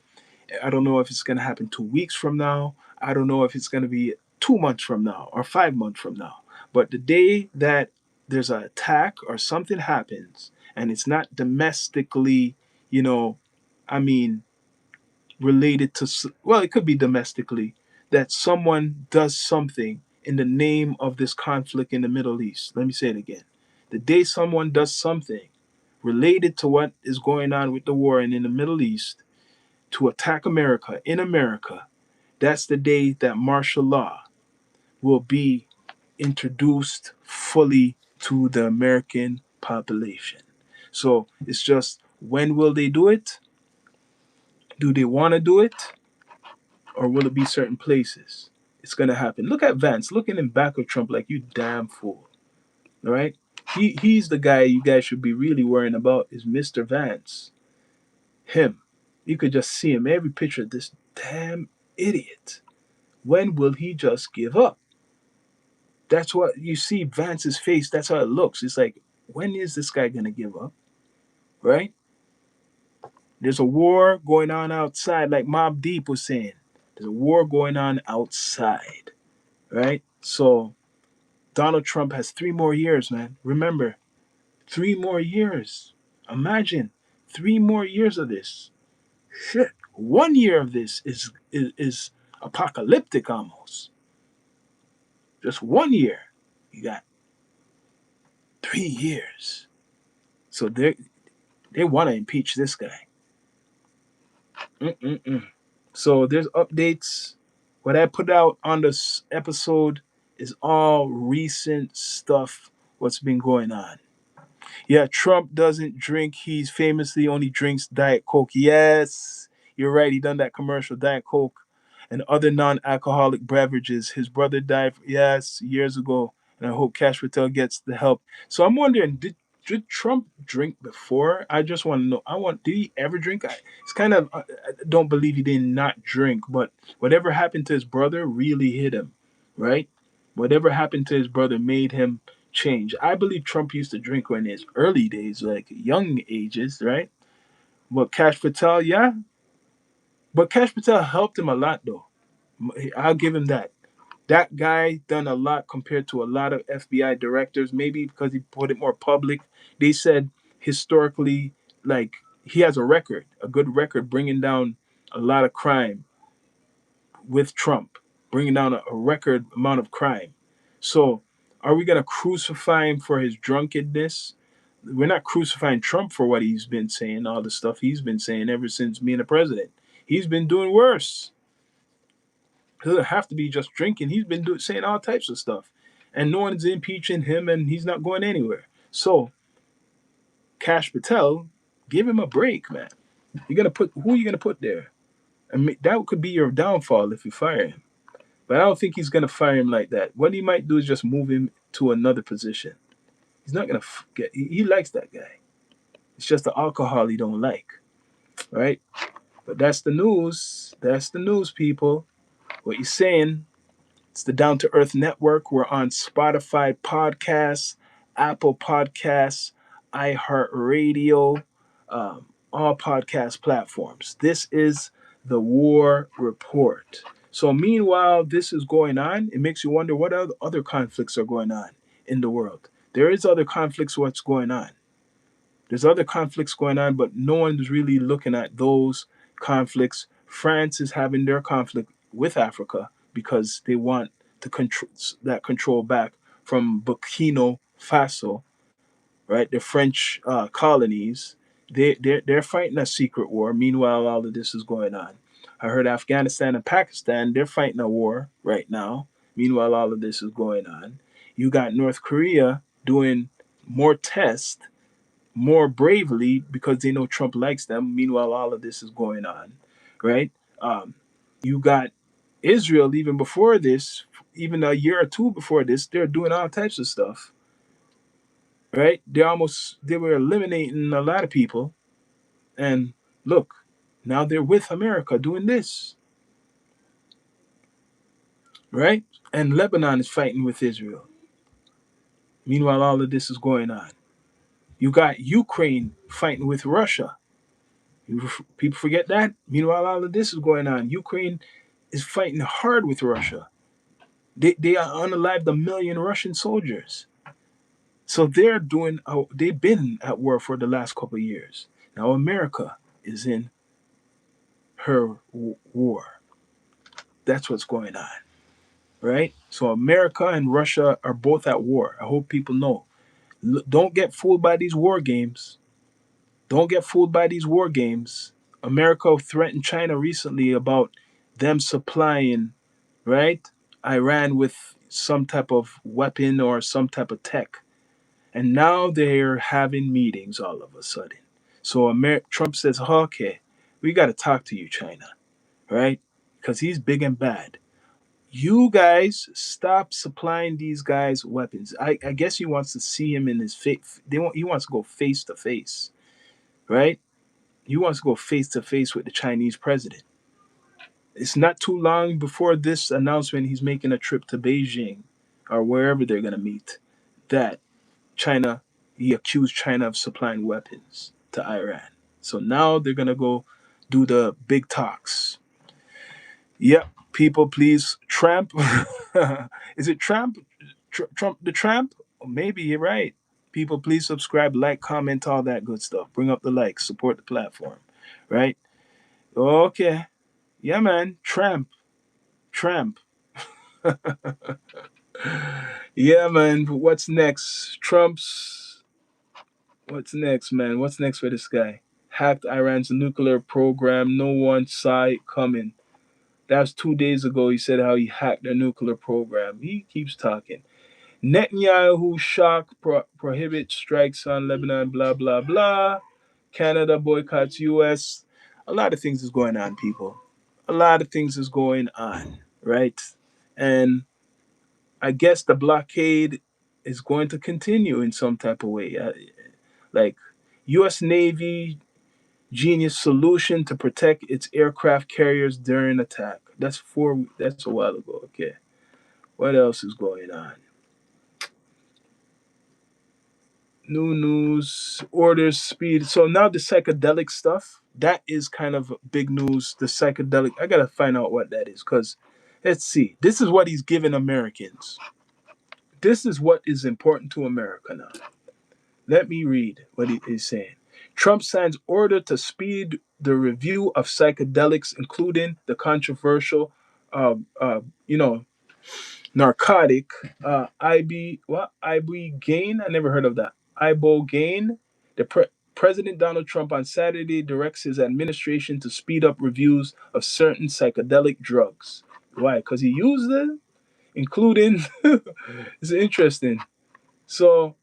S1: I don't know if it's going to happen 2 weeks from now. I don't know if it's going to be 2 months from now or 5 months from now. But the day that there's an attack or something happens and it's not domestically, you know, I mean, related to, well, it could be domestically, that someone does something in the name of this conflict in the Middle East. Let me say it again. The day someone does something related to what is going on with the war and in the Middle East to attack America in America, that's the day that martial law will be introduced fully to the American population. So it's just, when will they do it? Do they want to do it? Or will it be certain places? It's going to happen. Look at Vance looking in back of Trump like, you damn fool. All right? He's the guy you guys should be really worrying about, is Mr. Vance. Him. You could just see him. Every picture of this damn idiot. When will he just give up? That's what you see Vance's face. That's how it looks. It's like, when is this guy going to give up? Right? There's a war going on outside, like Mob Deep was saying. There's a war going on outside. Right? So Donald Trump has 3 more years, man. Remember, 3 more years. Imagine 3 more years of this. Shit. 1 year of this is apocalyptic almost. Just 1 year. You got 3 years. So they want to impeach this guy. Mm-mm-mm. So there's updates. What I put out on this episode is all recent stuff, what's been going on. Yeah, Trump doesn't drink. He famously only drinks Diet Coke. Yes, you're right. He done that commercial, Diet Coke and other non-alcoholic beverages. His brother died, yes, years ago. And I hope Cash Patel gets the help. So I'm wondering, did Trump drink before? I just want to know. Did he ever drink? It's kind of, I don't believe he did not drink, but whatever happened to his brother really hit him, right? Whatever happened to his brother made him change. I believe Trump used to drink in his early days, like young ages, right? But Cash Patel, yeah. But Cash Patel helped him a lot, though. I'll give him that. That guy done a lot compared to a lot of FBI directors. Maybe because he put it more public. They said historically, like he has a record, a good record, bringing down a lot of crime with Trump, bringing down a record amount of crime. So, are we gonna crucify him for his drunkenness? We're not crucifying Trump for what he's been saying, all the stuff he's been saying ever since being a president. He's been doing worse. He doesn't have to be just drinking. He's been saying all types of stuff, and no one's impeaching him, and he's not going anywhere. So, Cash Patel, give him a break, man. You're gonna put who are you gonna put there? I mean, that could be your downfall if you fire him. But I don't think he's gonna fire him like that. What he might do is just move him to another position. He's not gonna get. He likes that guy. It's just the alcohol he don't like, right? But that's the news. That's the news, people. What you saying? It's the Down to Earth Network. We're on Spotify Podcasts, Apple Podcasts, iHeartRadio, all podcast platforms. This is the War Report. So, meanwhile, this is going on. It makes you wonder what other conflicts are going on in the world. There is other conflicts. What's going on? There's other conflicts going on, but no one's really looking at those conflicts. France is having their conflict with Africa because they want to control that control back from Burkina Faso, right? The French colonies. They're fighting a secret war. Meanwhile, all of this is going on. I heard Afghanistan and Pakistan, they're fighting a war right now. Meanwhile, all of this is going on. You got North Korea doing more tests more bravely because they know Trump likes them. Meanwhile, all of this is going on, right? Um, you got Israel even before this, even a year or two before this, they're doing all types of stuff, right? They were eliminating a lot of people, and look, now they're with America doing this, right? And Lebanon is fighting with Israel. Meanwhile, all of this is going on. You got Ukraine fighting with Russia. People forget that. Meanwhile, all of this is going on. Ukraine is fighting hard with Russia. They are unalived 1 million Russian soldiers. So they've been at war for the last couple of years. Now America is in her war. That's what's going on, right? So America and Russia are both at war. I hope people know. Don't get fooled by these war games. Don't get fooled by these war games. America threatened China recently about them supplying, right, Iran with some type of weapon or some type of tech. And now they're having meetings all of a sudden. So Trump says, okay, we got to talk to you, China, right? Because he's big and bad. You guys stop supplying these guys weapons. I guess he wants to see him in his face. He wants to go face to face, right? He wants to go face to face with the Chinese president. It's not too long before this announcement he's making a trip to Beijing or wherever they're going to meet that China, he accused China of supplying weapons to Iran. So now they're going to go do the big talks. Yep, people, please. Trump. Is it Trump? Trump the Tramp? Maybe you're right. People, please subscribe, like, comment, all that good stuff. Bring up the likes, support the platform, right? Okay. Yeah, man. Tramp. Yeah, man. What's next? What's next, man? What's next for this guy? Hacked Iran's nuclear program. No one saw it coming. That was 2 days ago. He said how he hacked their nuclear program. He keeps talking. Netanyahu shock prohibits strikes on Lebanon. Blah blah blah. Canada boycotts U.S. A lot of things is going on, people. A lot of things is going on, right? And I guess the blockade is going to continue in some type of way. Like U.S. Navy genius solution to protect its aircraft carriers during attack. That's a while ago. Okay. What else is going on? New news, orders, speed. So now the psychedelic stuff, that is kind of big news. The psychedelic, I gotta find out what that is because let's see. This is what he's giving Americans. This is what is important to America now. Let me read what he is saying. Trump signs order to speed the review of psychedelics, including the controversial, uh, uh, you know, narcotic, ibogaine. I never heard of that. Ibogaine. President Donald Trump on Saturday directs his administration to speed up reviews of certain psychedelic drugs. Why? Because he used them, including. It's interesting. So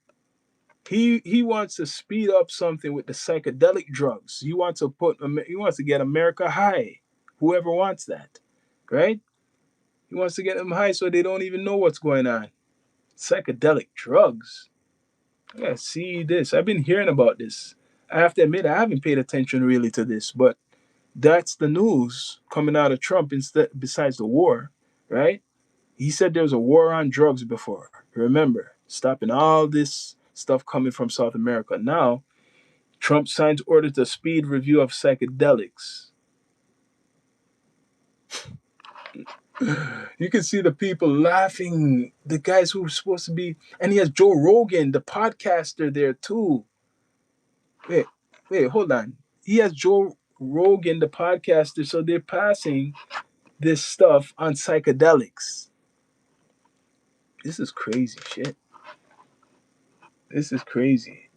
S1: he wants to speed up something with the psychedelic drugs. He wants to get America high. Whoever wants that, right? He wants to get them high so they don't even know what's going on. Psychedelic drugs. I gotta see this. I've been hearing about this. I have to admit I haven't paid attention really to this, but that's the news coming out of Trump instead besides the war, right? He said there was a war on drugs before. Remember, stopping all this stuff coming from South America. Now, Trump signs order to speed review of psychedelics. You can see the people laughing. The guys who are supposed to be, and he has Joe Rogan, the podcaster, there too. Wait, hold on. He has Joe Rogan, the podcaster, so they're passing this stuff on psychedelics. This is crazy shit. This is crazy.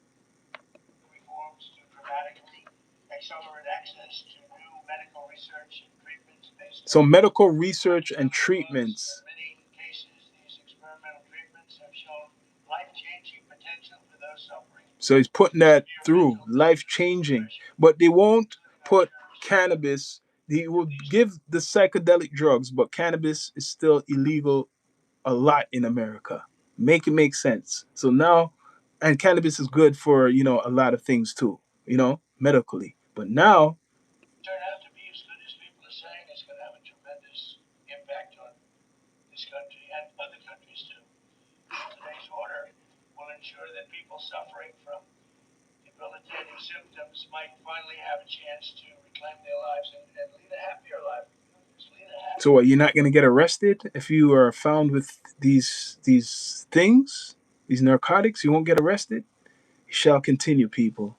S1: Reforms to dramatically accelerate access to new medical research and treatments. So medical research and treatments. In many cases, these experimental treatments have shown life-changing potential for those suffering. So he's putting that through, life-changing. But they won't put cannabis. He will give the psychedelic drugs, but cannabis is still illegal a lot in America. Make it make sense. So now, and cannabis is good for, a lot of things too, medically. But now, turn out to be as good as people are saying. It's going to have a tremendous impact on this country and other countries too. Today's order will ensure that people suffering from debilitating symptoms might finally have a chance to reclaim their lives and lead a happier life. So what, you're not going to get arrested if you are found with these things, these narcotics? You won't get arrested? We shall continue, people.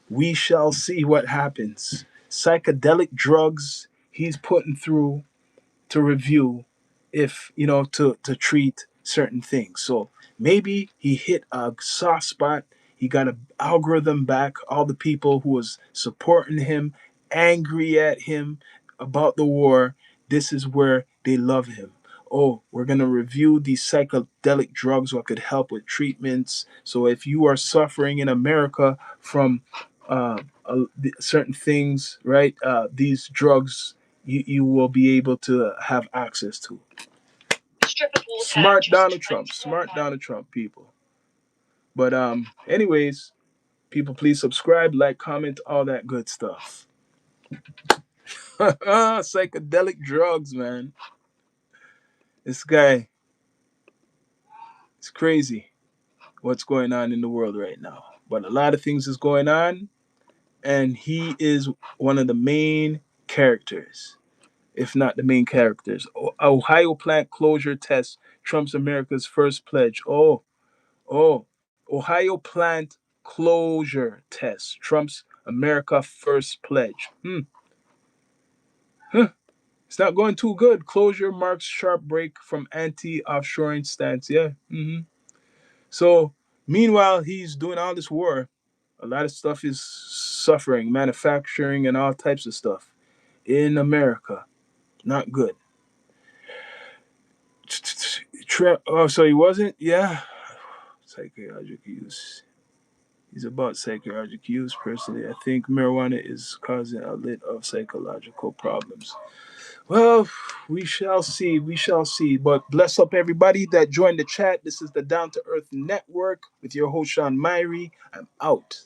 S1: We shall see what happens. Psychedelic drugs he's putting through to review if to treat certain things. So maybe he hit a soft spot. He got an algorithm back. All the people who was supporting him, angry at him about the war, this is where they love him. Oh, we're going to review these psychedelic drugs what could help with treatments. So if you are suffering in America from certain things, right, these drugs you will be able to have access to. Smart Donald Trump, people. But anyways, people, please subscribe, like, comment, all that good stuff. Psychedelic drugs, man. This guy, it's crazy what's going on in the world right now. But a lot of things is going on, and he is one of the main characters, if not the main characters. Ohio plant closure test Trump's America's first pledge. Oh, Ohio plant closure test Trump's America first pledge. Huh. It's not going too good. Closure marks sharp break from anti-offshoring stance. Yeah. So, meanwhile, he's doing all this war. A lot of stuff is suffering, manufacturing and all types of stuff in America. Not good. Oh, so he wasn't? Yeah. Psychological use. He's about psychological use. Personally, I think marijuana is causing a lot of psychological problems. Well, we shall see. We shall see. But bless up everybody that joined the chat. This is the Down to Earth Network with your host, Sean Myrie. I'm out.